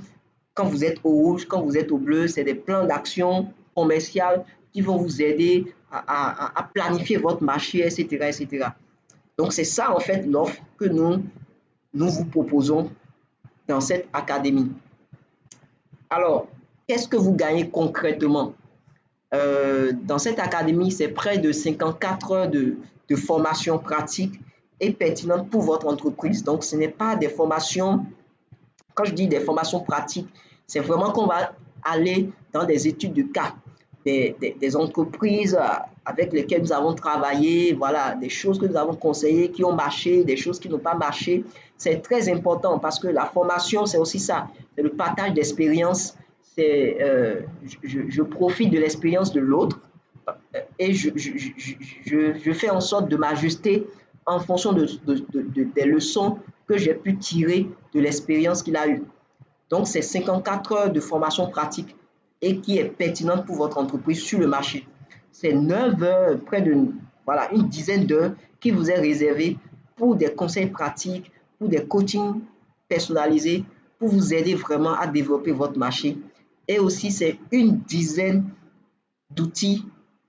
Quand vous êtes au rouge, quand vous êtes au bleu, c'est des plans d'action commerciales qui vont vous aider à planifier votre marché, etc., etc. Donc, c'est ça, en fait, l'offre que nous vous proposons dans cette académie. Alors, qu'est-ce que vous gagnez concrètement? Dans cette académie, c'est près de 54 heures de formation pratique et pertinente pour votre entreprise. Donc, ce n'est pas des formations, quand je dis des formations pratiques, c'est vraiment qu'on va aller dans des études de cas, des entreprises avec lesquelles nous avons travaillé, voilà, des choses que nous avons conseillées qui ont marché, des choses qui n'ont pas marché. C'est très important parce que la formation, c'est aussi ça, c'est le partage d'expérience. Je profite de l'expérience de l'autre et je fais en sorte de m'ajuster en fonction des leçons que j'ai pu tirer de l'expérience qu'il a eue. Donc, c'est 54 heures de formation pratique et qui est pertinente pour votre entreprise sur le marché. C'est 9 heures, près de voilà, une dizaine d'heures qui vous est réservée pour des conseils pratiques, pour des coachings personnalisés, pour vous aider vraiment à développer votre marché. Et aussi, c'est une dizaine d'outils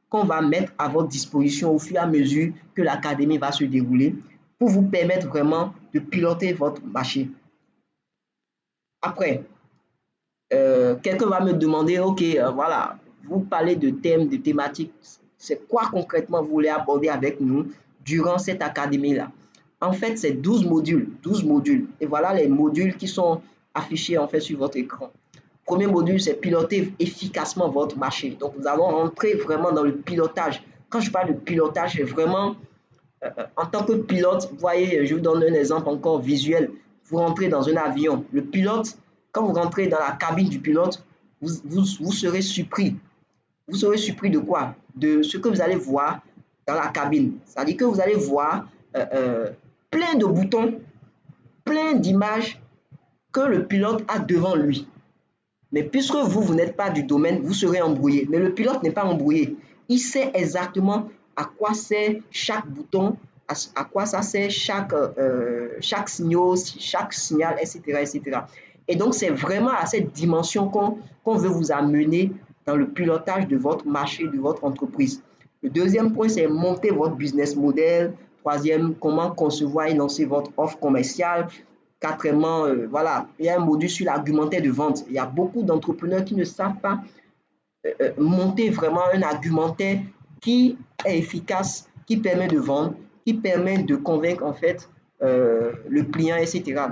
qu'on va mettre à votre disposition au fur et à mesure que l'académie va se dérouler pour vous permettre vraiment de piloter votre marché. Après, quelqu'un va me demander, ok, voilà, vous parlez de thèmes, de thématiques, c'est quoi concrètement vous voulez aborder avec nous durant cette académie-là? En fait, c'est 12 modules, 12 modules. Et voilà les modules qui sont affichés en fait sur votre écran. Premier module, c'est piloter efficacement votre marché. Donc, nous allons rentrer vraiment dans le pilotage. Quand je parle de pilotage, c'est vraiment en tant que pilote, vous voyez, je vous donne un exemple encore visuel. Vous rentrez dans un avion. Le pilote, quand vous rentrez dans la cabine du pilote, vous serez surpris. Vous serez surpris de quoi? De ce que vous allez voir dans la cabine. C'est-à-dire que vous allez voir plein de boutons, plein d'images que le pilote a devant lui. Mais puisque vous n'êtes pas du domaine, vous serez embrouillé. Mais le pilote n'est pas embrouillé. Il sait exactement à quoi sert chaque bouton, à quoi ça sert chaque signal, etc., etc. Et donc, c'est vraiment à cette dimension qu'on veut vous amener dans le pilotage de votre marché, de votre entreprise. Le deuxième point, c'est monter votre business model. Troisième, comment concevoir et lancer votre offre commerciale. Quatrièmement, voilà, il y a un module sur l'argumentaire de vente. Il y a beaucoup d'entrepreneurs qui ne savent pas monter vraiment un argumentaire qui est efficace, qui permet de vendre, qui permet de convaincre en fait le client, etc.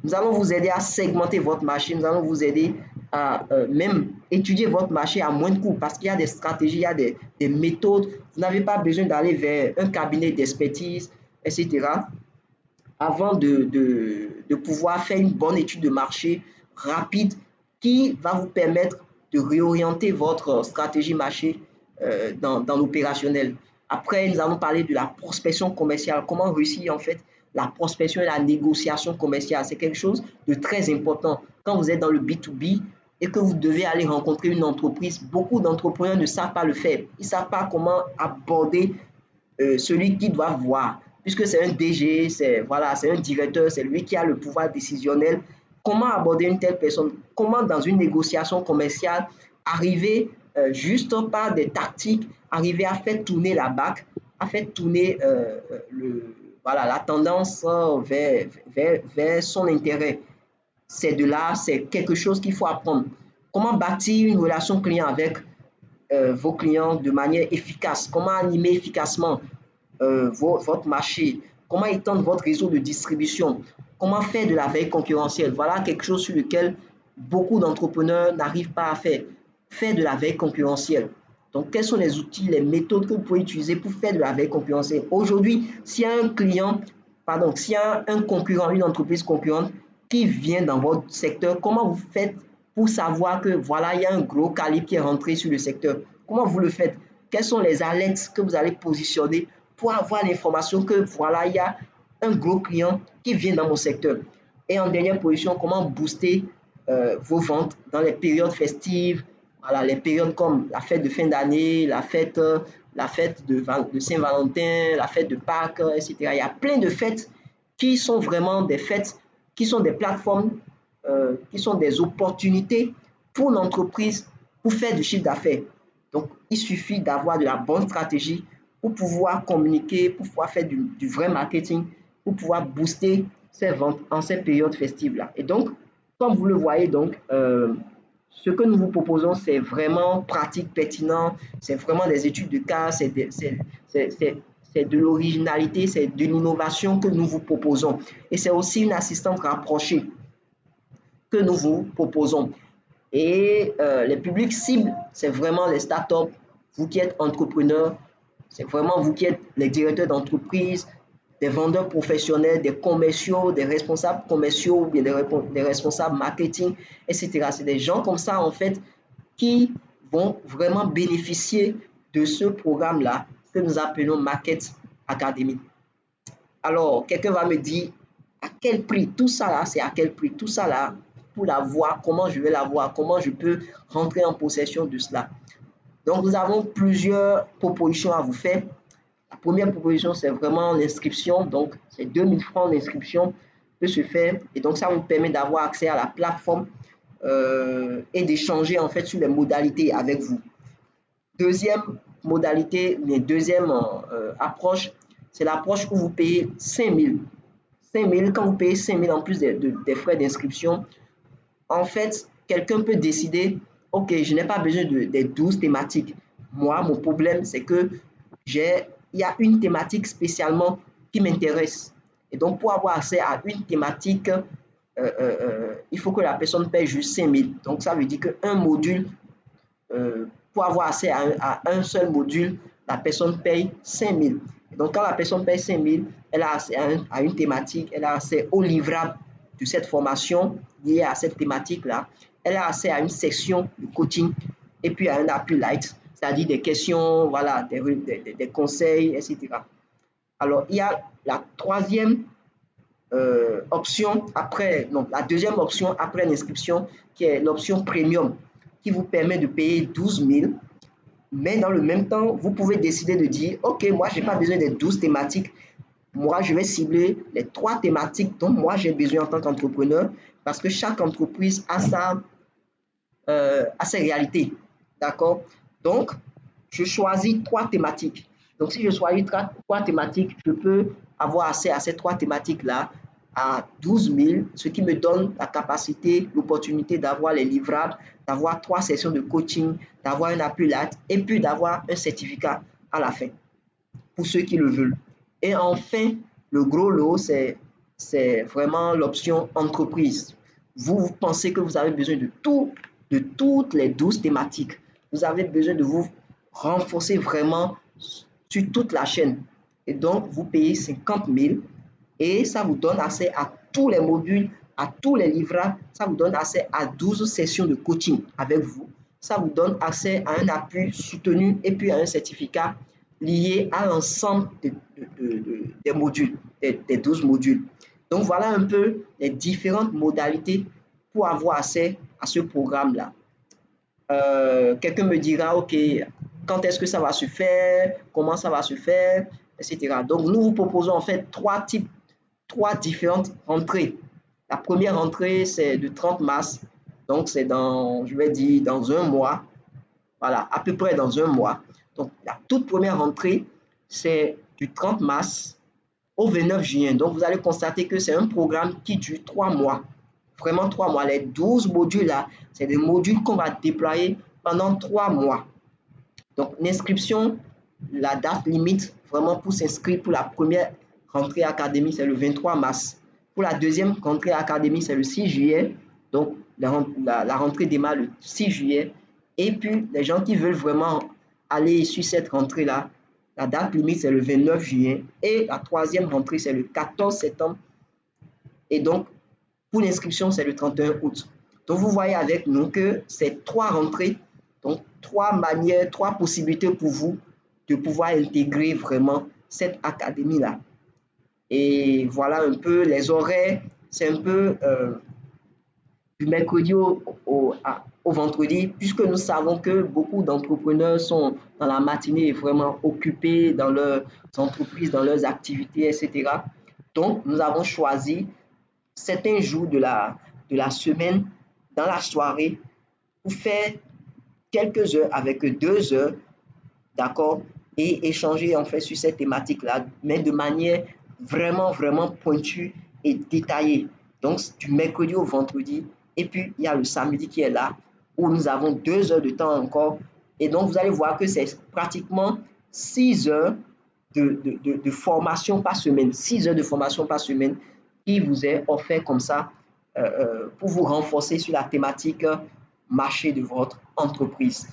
Nous allons vous aider à segmenter votre marché, nous allons vous aider à même étudier votre marché à moins de coûts parce qu'il y a des stratégies, il y a des méthodes. Vous n'avez pas besoin d'aller vers un cabinet d'expertise, etc. avant de pouvoir faire une bonne étude de marché rapide qui va vous permettre de réorienter votre stratégie marché dans l'opérationnel. Après, nous allons parler de la prospection commerciale. Comment réussir en fait la prospection et la négociation commerciale. C'est quelque chose de très important. Quand vous êtes dans le B2B et que vous devez aller rencontrer une entreprise, beaucoup d'entrepreneurs ne savent pas le faire. Ils ne savent pas comment aborder celui qui doit voir, puisque c'est un DG, c'est voilà, c'est un directeur, c'est lui qui a le pouvoir décisionnel. Comment aborder une telle personne? Comment dans une négociation commerciale arriver juste par des tactiques, arriver à faire tourner la BAC, à faire tourner voilà, la tendance vers son intérêt. C'est de là, c'est quelque chose qu'il faut apprendre. Comment bâtir une relation client avec vos clients de manière efficace? Comment animer efficacement votre marché? Comment étendre votre réseau de distribution? Comment faire de la veille concurrentielle? Voilà quelque chose sur lequel beaucoup d'entrepreneurs n'arrivent pas à faire. Faire de la veille concurrentielle. Donc, quels sont les outils, les méthodes que vous pouvez utiliser pour faire de la veille concurrentielle? Aujourd'hui, s'il y a un client, pardon, s'il y a un concurrent, une entreprise concurrente qui vient dans votre secteur, comment vous faites pour savoir que voilà, il y a un gros calibre qui est rentré sur le secteur? Comment vous le faites? Quelles sont les alertes que vous allez positionner pour avoir l'information que voilà, il y a un gros client qui vient dans mon secteur? Et en dernière position, comment booster vos ventes dans les périodes festives, voilà, les périodes comme la fête de fin d'année, la fête de Saint-Valentin, la fête de Pâques, etc. Il y a plein de fêtes qui sont vraiment des fêtes, qui sont des plateformes, qui sont des opportunités pour l'entreprise pour faire du chiffre d'affaires. Donc, il suffit d'avoir de la bonne stratégie pour pouvoir communiquer, pour pouvoir faire du vrai marketing, pour pouvoir booster ses ventes en ces périodes festives-là. Et donc, comme vous le voyez, donc, ce que nous vous proposons, c'est vraiment pratique, pertinent, c'est vraiment des études de cas, c'est de l'originalité, c'est de l'innovation que nous vous proposons. Et c'est aussi une assistante rapprochée que nous vous proposons. Et les publics cibles, c'est vraiment les startups, vous qui êtes entrepreneurs, c'est vraiment vous qui êtes les directeurs d'entreprise, des vendeurs professionnels, des commerciaux, des responsables commerciaux, ou bien des responsables marketing, etc. C'est des gens comme ça, en fait, qui vont vraiment bénéficier de ce programme-là que nous appelons Market Academy. Alors, quelqu'un va me dire, à quel prix? Tout ça là, c'est à quel prix? Tout ça là, pour la voir, comment je vais la voir? Comment je peux rentrer en possession de cela? Donc, nous avons plusieurs propositions à vous faire. La première proposition, c'est vraiment l'inscription. Donc, c'est 2000 francs d'inscription peut se faire. Et donc, ça vous permet d'avoir accès à la plateforme et d'échanger en fait sur les modalités avec vous. Deuxième modalité, deuxième approche, c'est l'approche où vous payez 5000. 5000, quand vous payez 5000 en plus des frais d'inscription, en fait, quelqu'un peut décider, ok, je n'ai pas besoin des 12 thématiques. Moi, mon problème, c'est que il y a une thématique spécialement qui m'intéresse. Et donc, pour avoir accès à une thématique, il faut que la personne paye juste 5000. Donc, ça veut dire qu'un module, pour avoir accès à un seul module, la personne paye 5000. Donc, quand la personne paye 5000, elle a accès à une thématique, elle a accès au livrable de cette formation liée à cette thématique-là. Elle a accès à une section de coaching et puis à un appui light, c'est-à-dire des questions, voilà, des conseils, etc. Alors, il y a la troisième option après, non, la deuxième option après l'inscription, qui est l'option premium, qui vous permet de payer 12 000. Mais dans le même temps, vous pouvez décider de dire, OK, moi, je n'ai pas besoin des 12 thématiques. Moi, je vais cibler les 3 thématiques dont moi, j'ai besoin en tant qu'entrepreneur parce que chaque entreprise a ses réalités. D'accord? Donc, je choisis 3 thématiques. Donc, si je choisis 3 thématiques, je peux avoir accès à ces 3 thématiques-là à 12 000, ce qui me donne la capacité, l'opportunité d'avoir les livrables, d'avoir 3 sessions de coaching, d'avoir un appui là et puis d'avoir un certificat à la fin pour ceux qui le veulent. Et enfin, le gros lot, c'est vraiment l'option entreprise. Vous pensez que vous avez besoin de toutes les 12 thématiques. Vous avez besoin de vous renforcer vraiment sur toute la chaîne. Et donc, vous payez 50 000 Et ça vous donne accès à tous les modules, à tous les livrables. Ça vous donne accès à 12 sessions de coaching avec vous. Ça vous donne accès à un appui soutenu et puis à un certificat lié à l'ensemble des modules, des 12 modules. Donc, voilà un peu les différentes modalités pour avoir accès à ce programme-là. Quelqu'un me dira, OK, quand est-ce que ça va se faire, comment ça va se faire, etc. Donc, nous vous proposons en fait trois différentes rentrées. La première rentrée, c'est le 30 mars. Donc, c'est dans, je vais dire, dans un mois. Voilà, à peu près dans un mois. Donc, la toute première rentrée, c'est du 30 mars au 29 juin. Donc, vous allez constater que c'est un programme qui dure 3 mois. Vraiment 3 mois. Les 12 modules là, c'est des modules qu'on va déployer pendant 3 mois. Donc, l'inscription, la date limite vraiment pour s'inscrire pour la première rentrée académique, c'est le 23 mars. Pour la deuxième rentrée académique, c'est le 6 juillet. Donc, la rentrée démarre le 6 juillet. Et puis, les gens qui veulent vraiment aller sur cette rentrée-là, la date limite, c'est le 29 juillet. Et la troisième rentrée, c'est le 14 septembre. Et donc, pour l'inscription, c'est le 31 août. Donc, vous voyez avec nous que c'est 3 rentrées, donc 3 manières, 3 possibilités pour vous de pouvoir intégrer vraiment cette académie-là. Et voilà un peu les horaires, c'est un peu du mercredi au vendredi, puisque nous savons que beaucoup d'entrepreneurs sont dans la matinée vraiment occupés dans leurs entreprises, dans leurs activités, etc. Donc, nous avons choisi certains jours de la semaine, dans la soirée, pour faire quelques heures avec 2 heures, d'accord, et échanger en fait sur cette thématique-là, mais de manière vraiment, vraiment pointue et détaillée. Donc, du mercredi au vendredi, et puis il y a le samedi qui est là, où nous avons 2 heures de temps encore. Et donc, vous allez voir que c'est pratiquement 6 heures de formation par semaine, 6 heures de formation par semaine qui vous est offert comme ça pour vous renforcer sur la thématique marché de votre entreprise.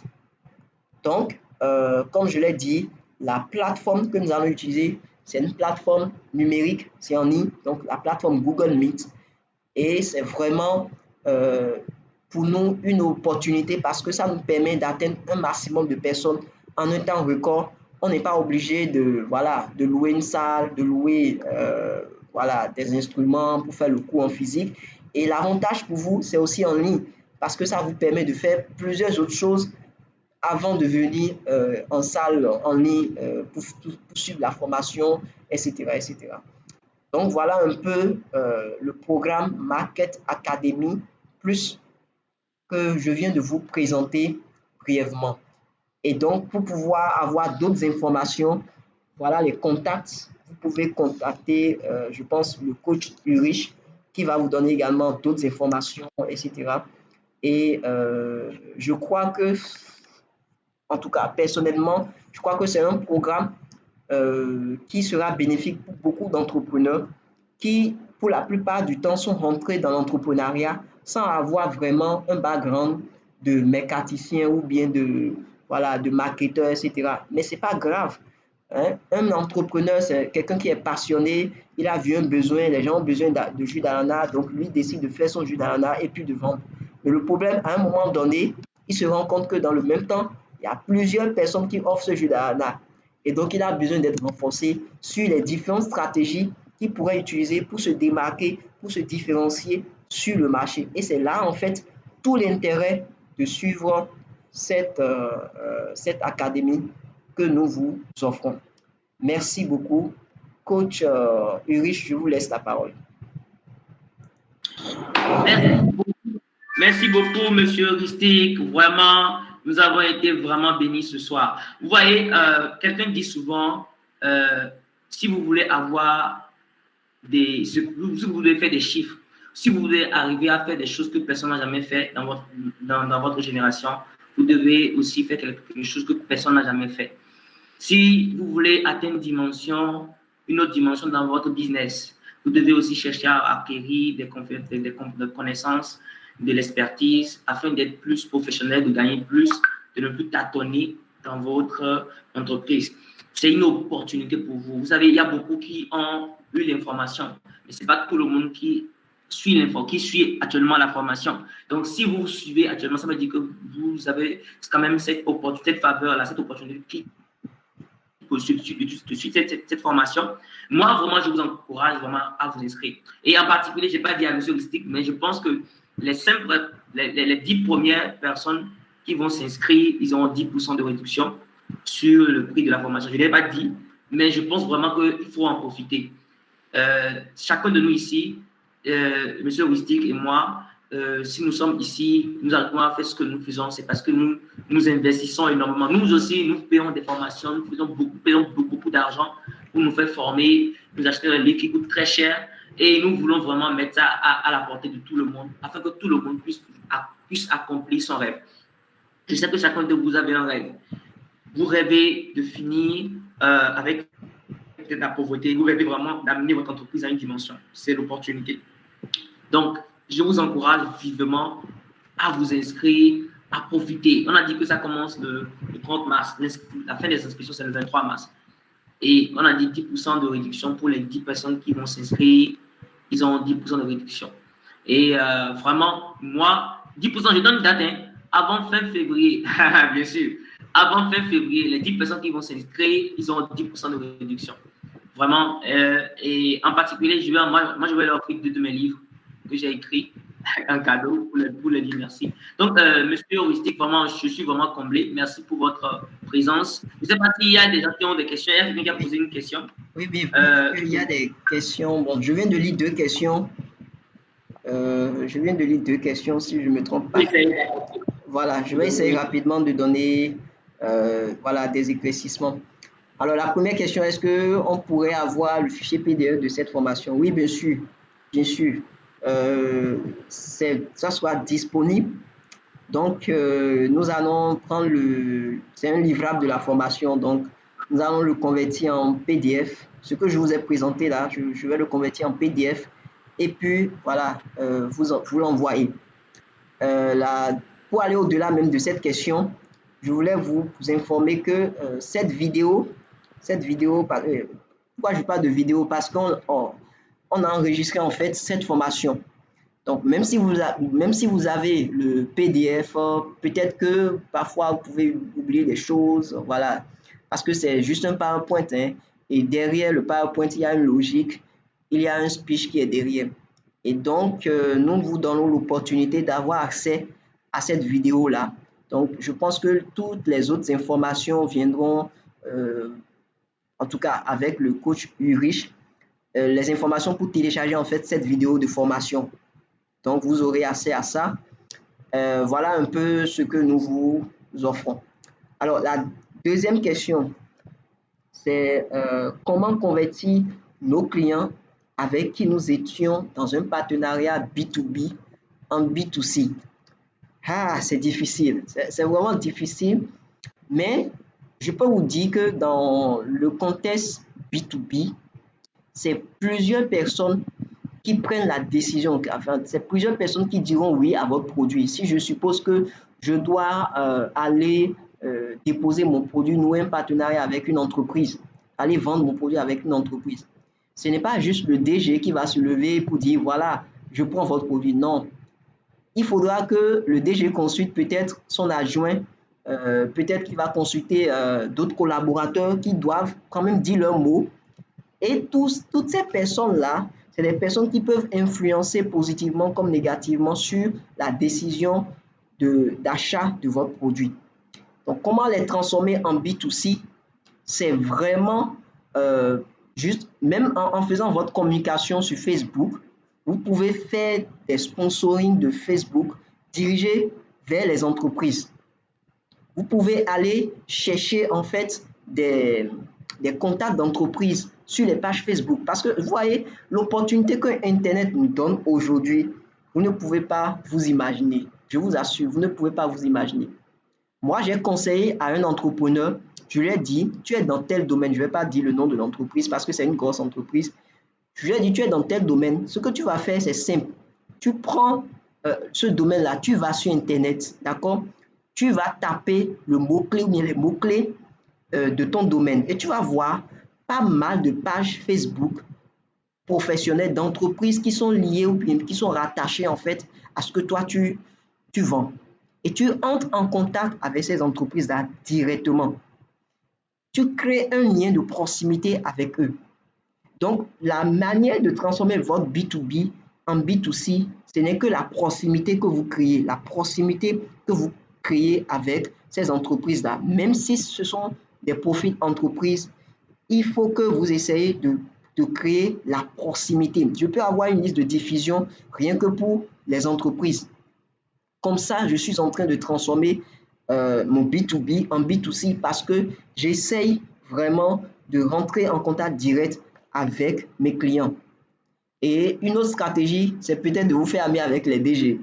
Donc, comme je l'ai dit, la plateforme que nous allons utiliser, c'est une plateforme numérique, c'est en ligne, donc la plateforme Google Meet. Et c'est vraiment pour nous une opportunité parce que ça nous permet d'atteindre un maximum de personnes en un temps record. On n'est pas obligé de, voilà, de louer une salle, de louer voilà, des instruments pour faire le cours en physique. Et l'avantage pour vous, c'est aussi en ligne parce que ça vous permet de faire plusieurs autres choses avant de venir en salle, en ligne, pour suivre la formation, etc., etc. Donc, voilà un peu le programme Market Academy Plus que je viens de vous présenter brièvement. Et donc, pour pouvoir avoir d'autres informations, voilà les contacts. Vous pouvez contacter, je pense, le coach Ulrich qui va vous donner également d'autres informations, etc. Et je crois que, en tout cas, personnellement, je crois que c'est un programme qui sera bénéfique pour beaucoup d'entrepreneurs qui, pour la plupart du temps, sont rentrés dans l'entrepreneuriat sans avoir vraiment un background de mécanicien ou bien de, voilà, de marketeur, etc. Mais ce n'est pas grave. Hein? Un entrepreneur, c'est quelqu'un qui est passionné, il a vu un besoin, les gens ont besoin de jus d'ananas, donc lui décide de faire son jus d'ananas et puis de vendre. Mais le problème, à un moment donné, il se rend compte que dans le même temps, il y a plusieurs personnes qui offrent ce jus d'ananas. Et donc, il a besoin d'être renforcé sur les différentes stratégies qu'il pourrait utiliser pour se démarquer, pour se différencier sur le marché. Et c'est là, en fait, tout l'intérêt de suivre cette académie que nous vous offrons. Merci beaucoup. Coach Ulrich, je vous laisse la parole. Merci beaucoup, Monsieur Ristic. Vraiment, nous avons été vraiment bénis ce soir. Vous voyez, quelqu'un dit souvent, si vous voulez avoir si vous voulez faire des chiffres, si vous voulez arriver à faire des choses que personne n'a jamais fait dans votre génération, vous devez aussi faire quelque chose que personne n'a jamais fait. Si vous voulez atteindre une autre dimension dans votre business, vous devez aussi chercher à acquérir des connaissances, de l'expertise, afin d'être plus professionnel, de gagner plus, de ne plus tâtonner dans votre entreprise. c'est une opportunité pour vous. Vous savez, il y a beaucoup qui ont eu l'information, mais ce n'est pas tout le monde qui suit l'info, qui suit actuellement la formation. Donc, si vous suivez actuellement, ça veut dire que vous avez quand même cette opportunité, cette faveur-là, cette opportunité qui de suivre cette formation. Moi, vraiment, je vous encourage vraiment à vous inscrire. Et en particulier, je n'ai pas dit à M. Ristic, mais je pense que les 10 premières personnes qui vont s'inscrire, ils auront 10% de réduction sur le prix de la formation. Je ne l'ai pas dit, mais je pense vraiment qu'il faut en profiter. Chacun de nous ici, M. Ristic et moi, si nous sommes ici, nous arrivons à faire ce que nous faisons, c'est parce que nous investissons énormément. Nous aussi, nous payons des formations, nous payons beaucoup d'argent pour nous faire former, nous acheter un livre qui coûte très cher et nous voulons vraiment mettre ça à la portée de tout le monde afin que tout le monde puisse accomplir son rêve. Je sais que chacun de vous avez un rêve. Vous rêvez de finir avec la pauvreté, vous rêvez vraiment d'amener votre entreprise à une dimension. C'est l'opportunité. Donc, je vous encourage vivement à vous inscrire, à profiter. On a dit que ça commence le 30 mars. La fin des inscriptions, c'est le 23 mars. Et on a dit 10% de réduction pour les 10 personnes qui vont s'inscrire. Ils ont 10% de réduction. Et vraiment, moi, 10%, je donne une date, hein, avant fin février, bien sûr. Avant fin février, les 10 personnes qui vont s'inscrire, ils ont 10% de réduction. Vraiment. Et en particulier, moi, je vais leur offrir 2 de mes livres que j'ai écrit un cadeau pour le dire merci. Donc, Monsieur Ristic, vraiment, je suis vraiment comblé. Merci pour votre présence. Je ne sais pas s'il y a des gens qui ont des questions. Il y a quelqu'un qui a posé une question. Oui, il y a des questions. Bon, je viens de lire 2 questions. Si je ne me trompe pas. Oui, voilà, je vais essayer rapidement de donner des éclaircissements. Alors, la première question, est-ce qu'on pourrait avoir le fichier PDF de cette formation? Oui, bien sûr. Bien sûr. Ça soit disponible. Donc, nous allons prendre c'est un livrable de la formation. Donc, nous allons le convertir en PDF. Ce que je vous ai présenté là, je vais le convertir en PDF. Et puis, voilà, vous l'envoyez. Pour aller au-delà même de cette question, je voulais vous informer que cette vidéo, pourquoi je parle de vidéo? Parce qu'on a enregistré en fait cette formation. Donc, même si vous avez le PDF, peut-être que parfois vous pouvez oublier des choses, voilà, parce que c'est juste un PowerPoint, hein, et derrière le PowerPoint, il y a une logique, il y a un speech qui est derrière. Et donc, nous vous donnons l'opportunité d'avoir accès à cette vidéo-là. Donc, je pense que toutes les autres informations viendront, en tout cas avec le coach Ulrich, les informations pour télécharger en fait cette vidéo de formation. Donc, vous aurez accès à ça. Voilà un peu ce que nous vous offrons. Alors, la deuxième question, c'est comment convertir nos clients avec qui nous étions dans un partenariat B2B en B2C? Ah, c'est difficile. C'est vraiment difficile. Mais je peux vous dire que dans le contexte B2B, c'est plusieurs personnes qui prennent la décision. Enfin, c'est plusieurs personnes qui diront oui à votre produit. Si je suppose que je dois aller déposer mon produit, nouer un partenariat avec une entreprise, aller vendre mon produit avec une entreprise, ce n'est pas juste le DG qui va se lever pour dire voilà, je prends votre produit. Non. Il faudra que le DG consulte peut-être son adjoint, peut-être qu'il va consulter d'autres collaborateurs qui doivent quand même dire leur mot. Et toutes ces personnes-là, c'est des personnes qui peuvent influencer positivement comme négativement sur la décision d'achat de votre produit. Donc, comment les transformer en B2C? C'est vraiment juste, même en faisant votre communication sur Facebook, vous pouvez faire des sponsoring de Facebook dirigés vers les entreprises. Vous pouvez aller chercher en fait des contacts d'entreprises sur les pages Facebook. Parce que vous voyez, l'opportunité que Internet nous donne aujourd'hui, vous ne pouvez pas vous imaginer. Je vous assure, vous ne pouvez pas vous imaginer. Moi, j'ai conseillé à un entrepreneur, je lui ai dit, tu es dans tel domaine, je ne vais pas dire le nom de l'entreprise parce que c'est une grosse entreprise. Je lui ai dit, tu es dans tel domaine, ce que tu vas faire, c'est simple. Tu prends ce domaine-là, tu vas sur Internet, d'accord? Tu vas taper le mot-clé ou bien les mots-clés de ton domaine et tu vas voir pas mal de pages Facebook professionnelles d'entreprises qui sont liées ou bien qui sont rattachées en fait à ce que toi tu vends. Et tu entres en contact avec ces entreprises-là directement. Tu crées un lien de proximité avec eux. Donc, la manière de transformer votre B2B en B2C, ce n'est que la proximité que vous créez, la proximité que vous créez avec ces entreprises-là. Même si ce sont des profils entreprises, il faut que vous essayez de créer la proximité. Je peux avoir une liste de diffusion rien que pour les entreprises. Comme ça, je suis en train de transformer mon B2B en B2C parce que j'essaye vraiment de rentrer en contact direct avec mes clients. Et une autre stratégie, c'est peut-être de vous faire ami avec les DG.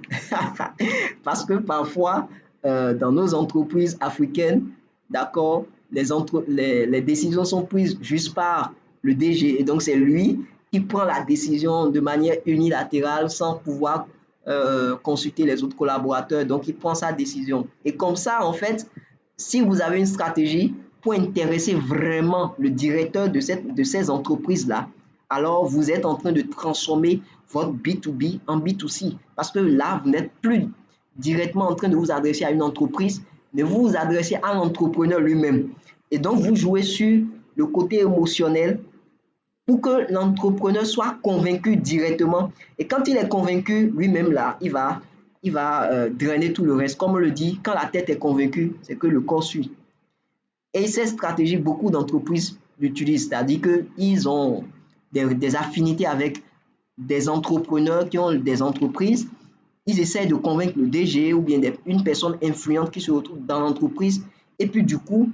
Parce que parfois, dans nos entreprises africaines, d'accord, les décisions sont prises juste par le DG. Et donc, c'est lui qui prend la décision de manière unilatérale sans pouvoir consulter les autres collaborateurs. Donc, il prend sa décision. Et comme ça, en fait, si vous avez une stratégie pour intéresser vraiment le directeur de ces entreprises-là, alors vous êtes en train de transformer votre B2B en B2C. Parce que là, vous n'êtes plus directement en train de vous adresser à une entreprise, mais vous vous adressez à l'entrepreneur lui-même. Et donc, vous jouez sur le côté émotionnel pour que l'entrepreneur soit convaincu directement. Et quand il est convaincu, lui-même, là, il va drainer tout le reste. Comme on le dit, quand la tête est convaincue, c'est que le corps suit. Et cette stratégie, beaucoup d'entreprises l'utilisent, c'est-à-dire qu'ils ont des affinités avec des entrepreneurs qui ont des entreprises. Ils essaient de convaincre le DG ou bien une personne influente qui se retrouve dans l'entreprise. Et puis, du coup,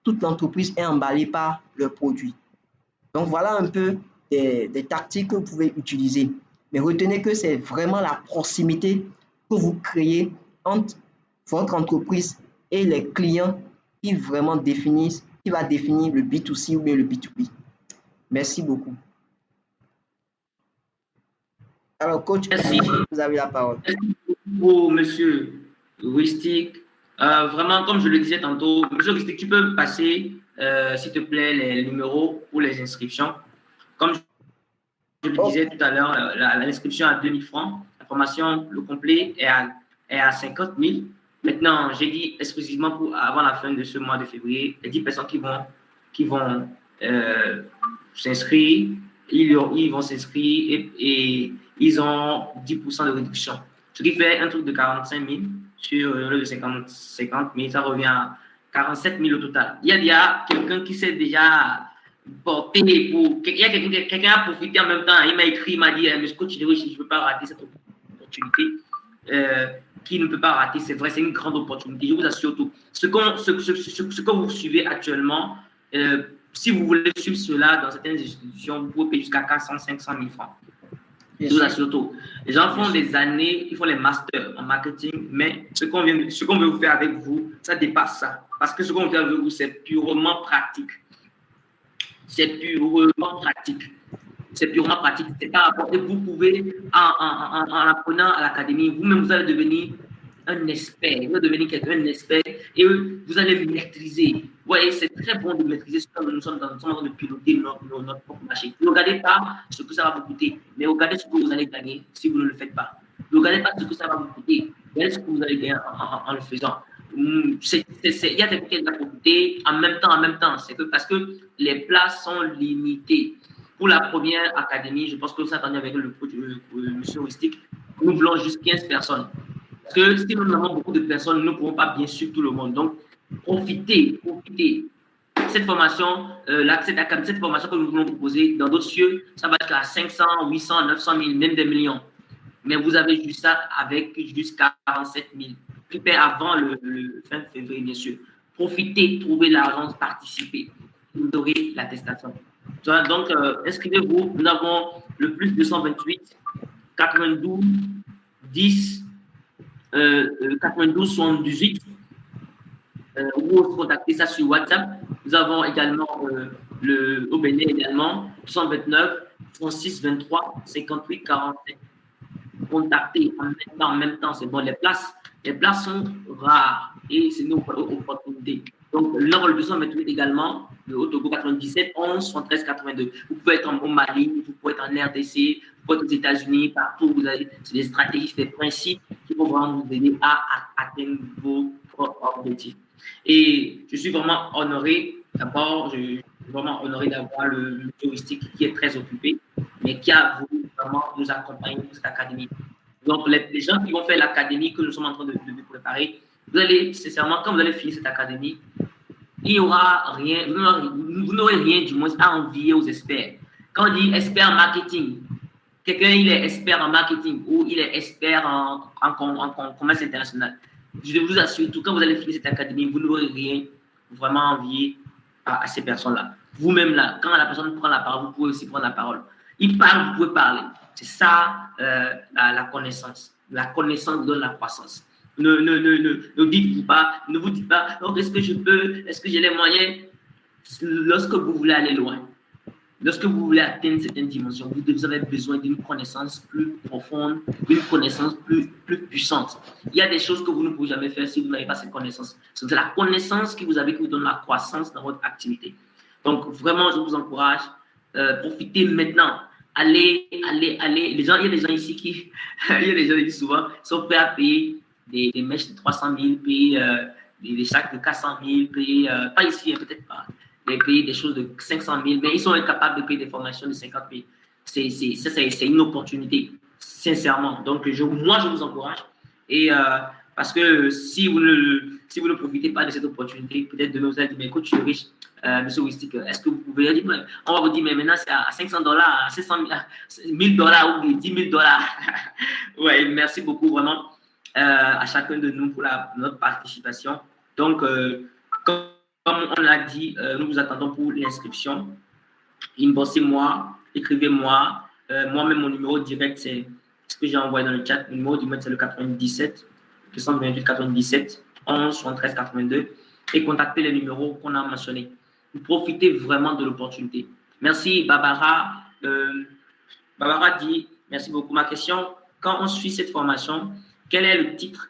toute l'entreprise est emballée par leurs produits. Donc, voilà un peu des tactiques que vous pouvez utiliser. Mais retenez que c'est vraiment la proximité que vous créez entre votre entreprise et les clients qui va définir le B2C ou bien le B2B. Merci beaucoup. Alors, coach, merci. Vous avez la parole. Merci beaucoup, monsieur Ristic. Vraiment, comme je le disais tantôt, monsieur Ristic, tu peux me passer, s'il te plaît, les numéros pour les inscriptions. Comme je le disais tout à l'heure, l'inscription à 2000 francs. La formation, le complet, est à 50 000. Maintenant, j'ai dit exclusivement avant la fin de ce mois de février, les 10 personnes qui vont s'inscrire, ils vont s'inscrire et ils ont 10% de réduction. Ce qui fait un truc de 45 000 sur le de 50 000, ça revient à 47 000 au total. Il y a quelqu'un qui s'est déjà porté pour. Il y a quelqu'un a profité en même temps. Il m'a écrit, il m'a dit, mais coach, je ne peux pas rater cette opportunité. Qui ne peut pas rater, c'est vrai, c'est une grande opportunité. Je vous assure tout. Ce que vous suivez actuellement, si vous voulez suivre cela dans certaines institutions, vous pouvez payer jusqu'à 400, 500 000 francs. Je vous assure tout. Les gens font des années, ils font les masters en marketing, mais ce qu'on veut vous faire avec vous, ça dépasse ça. Parce que ce qu'on veut faire avec vous, c'est purement pratique. C'est purement pratique. C'est purement pratique. C'est pas apporté. Vous pouvez, en apprenant à l'académie, vous-même, vous allez devenir un expert. Vous allez devenir un expert et vous allez maîtriser. Vous voyez, c'est très bon de maîtriser ce que nous sommes en train de piloter notre propre marché. Ne regardez pas ce que ça va vous coûter, mais regardez ce que vous allez gagner si vous ne le faites pas. Ne regardez pas ce que ça va vous coûter, regardez ce que vous allez gagner en le faisant. Il y a des trucs qui vont vous coûter en même temps. C'est que parce que les places sont limitées. Pour la première académie, je pense que vous attendez avec le monsieur Ristic, nous voulons juste 15 personnes. Parce que si nous avons beaucoup de personnes, nous ne pouvons pas bien suivre tout le monde. Donc, profitez. Cette formation, cette formation que nous voulons proposer, dans d'autres cieux, ça va jusqu'à 500, 800, 900 000, même des millions. Mais vous avez juste ça avec jusqu'à 47 000. Prépare avant le fin février, bien sûr. Profitez, trouvez l'argent, participez. Vous aurez l'attestation. Donc, inscrivez-vous. Nous avons le plus 228 92 10 92 78. Vous contactez ça sur WhatsApp. Nous avons également au Bénin également 229 36 23 58 47. Contactez en même temps. C'est bon. Les places sont rares et c'est nos opportunités. Donc, le Nord, le 228 également, le Haut-Togo 97, 11, 73, 82. Vous pouvez être au Mali, vous pouvez être en RDC, vous pouvez être aux États-Unis, partout. C'est des stratégies, c'est des principes qui vont vraiment vous aider à atteindre vos propres objectifs. Et je suis vraiment honoré. D'abord, je suis vraiment honoré d'avoir le touristique qui est très occupé, mais qui a voulu vraiment nous accompagner pour cette académie. Donc, les gens qui vont faire l'académie que nous sommes en train de préparer, vous allez, sincèrement, quand vous allez finir cette académie, il n'y aura rien, vous n'aurez rien du moins à envier aux experts. Quand on dit expert en marketing, quelqu'un il est expert en marketing ou il est expert en commerce international. Je vous assure, tout quand vous allez finir cette académie, vous n'aurez rien vraiment envier à ces personnes-là. Vous-même là, quand la personne prend la parole, vous pouvez aussi prendre la parole. Il parle, vous pouvez parler. C'est ça la connaissance. La connaissance vous donne la croissance. Ne vous dites pas, donc est-ce que je peux, est-ce que j'ai les moyens? Lorsque vous voulez aller loin, lorsque vous voulez atteindre certaines dimensions, vous avez besoin d'une connaissance plus profonde, d'une connaissance plus puissante. Il y a des choses que vous ne pouvez jamais faire si vous n'avez pas cette connaissance. C'est la connaissance que vous avez qui vous donne la croissance dans votre activité. Donc, vraiment, je vous encourage, profitez maintenant. Allez. Les gens, il y a des gens ici qui, il y a des gens qui souvent sont prêts à payer des mèches de 300 000, payer des sacs de 400 000, payer, pas ici, peut-être pas, payer des choses de 500 000, mais ils sont incapables de payer des formations de 50 000. C'est une opportunité, sincèrement. Donc, moi, je vous encourage. Et parce que si vous ne profitez pas de cette opportunité, peut-être demain vous allez dire, mais écoute, je suis riche, monsieur Wistik, est-ce que vous pouvez dire, on va vous dire, mais maintenant c'est à $500, à $1,000 ou $10,000. Ouais, merci beaucoup vraiment à chacun de nous pour notre participation. Donc, comme on l'a dit, nous vous attendons pour l'inscription. Inboxez-moi, écrivez-moi. Moi-même, mon numéro direct, c'est ce que j'ai envoyé dans le chat. Le numéro direct, c'est le 97 228 97 11 73 82. Et contactez les numéros qu'on a mentionnés. Vous profitez vraiment de l'opportunité. Merci, Barbara. Barbara dit, merci beaucoup. Ma question, quand on suit cette formation, quel est le titre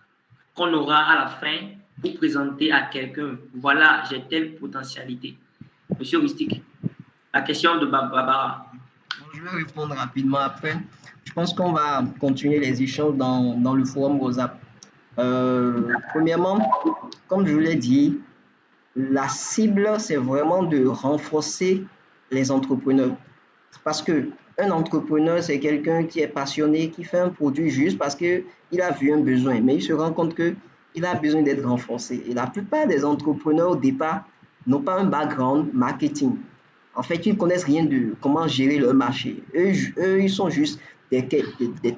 qu'on aura à la fin pour présenter à quelqu'un? Voilà, j'ai telle potentialité. Monsieur Wistik, la question de Barbara. Je vais répondre rapidement après. Je pense qu'on va continuer les échanges dans le forum WhatsApp. Premièrement, comme je vous l'ai dit, la cible, c'est vraiment de renforcer les entrepreneurs. Parce qu'un entrepreneur, c'est quelqu'un qui est passionné, qui fait un produit juste parce qu'il a vu un besoin. Mais il se rend compte qu'il a besoin d'être renforcé. Et la plupart des entrepreneurs, au départ, n'ont pas un background marketing. En fait, ils ne connaissent rien de comment gérer leur marché. Eux ils sont juste des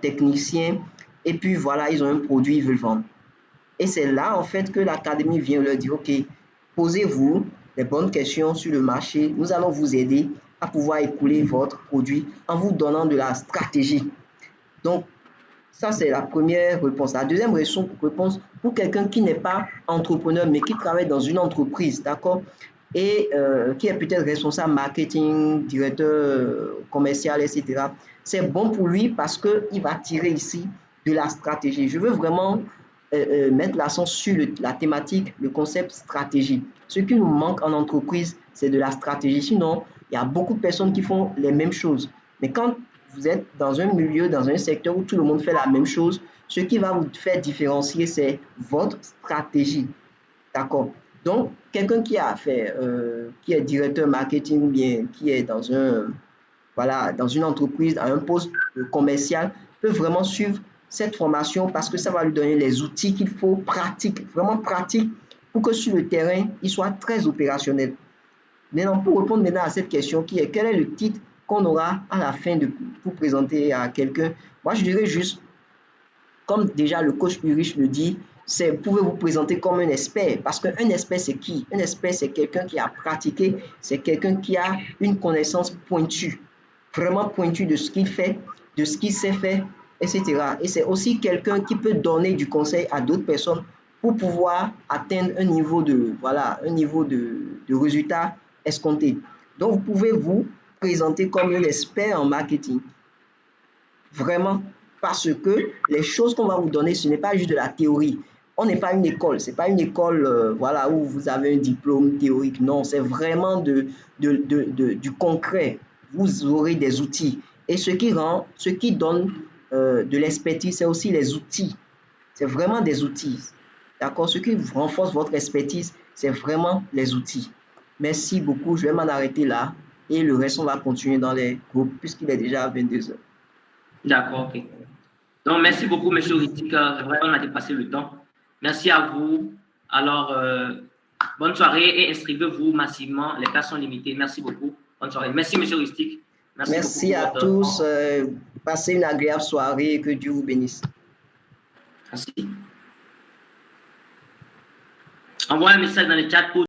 techniciens. Et puis voilà, ils ont un produit, ils veulent vendre. Et c'est là, en fait, que l'académie vient leur dire, OK, posez-vous les bonnes questions sur le marché. Nous allons vous aider à pouvoir écouler votre produit en vous donnant de la stratégie. Donc, ça, c'est la première réponse. La deuxième réponse, pour quelqu'un qui n'est pas entrepreneur, mais qui travaille dans une entreprise, d'accord, et qui est peut-être responsable marketing, directeur commercial, etc. C'est bon pour lui parce qu'il va tirer ici de la stratégie. Je veux vraiment mettre l'accent sur la thématique, le concept stratégie. Ce qui nous manque en entreprise, c'est de la stratégie. Sinon, il y a beaucoup de personnes qui font les mêmes choses. Mais quand vous êtes dans un milieu, dans un secteur où tout le monde fait la même chose, ce qui va vous faire différencier, c'est votre stratégie. D'accord? Donc, quelqu'un qui a fait, qui est directeur marketing ou bien qui est dans une entreprise, à un poste commercial, peut vraiment suivre cette formation parce que ça va lui donner les outils qu'il faut, pratiques, vraiment pratiques, pour que sur le terrain, il soit très opérationnel. Maintenant, pour répondre maintenant à cette question qui est, quel est le titre qu'on aura à la fin pour présenter à quelqu'un? Moi, je dirais juste, comme déjà le coach Ulrich le dit, vous pouvez vous présenter comme un expert. Parce qu'un expert, c'est qui? Un expert, c'est quelqu'un qui a pratiqué, c'est quelqu'un qui a une connaissance pointue, vraiment pointue de ce qu'il fait, de ce qu'il sait faire, etc. Et c'est aussi quelqu'un qui peut donner du conseil à d'autres personnes pour pouvoir atteindre un niveau de résultat escompté. Donc, vous pouvez vous présenter comme un expert en marketing. Vraiment, parce que les choses qu'on va vous donner, ce n'est pas juste de la théorie. on n'est pas une école, c'est pas une école voilà, où vous avez un diplôme théorique. Non, c'est vraiment du concret. Vous aurez des outils. Et ce qui donne de l'expertise, c'est aussi les outils. C'est vraiment des outils. D'accord? Ce qui renforce votre expertise, c'est vraiment les outils. Merci beaucoup. Je vais m'en arrêter là. Et le reste, on va continuer dans les groupes puisqu'il est déjà 22 heures. D'accord, ok. Donc, merci beaucoup, M. Ristik. Vraiment, on a dépassé le temps. Merci à vous. Alors, bonne soirée et inscrivez-vous massivement. Les places sont limitées. Merci beaucoup. Bonne soirée. Merci, M. Ristik. Merci à tous. Passez une agréable soirée et que Dieu vous bénisse. Merci. Envoie un message dans le chat pour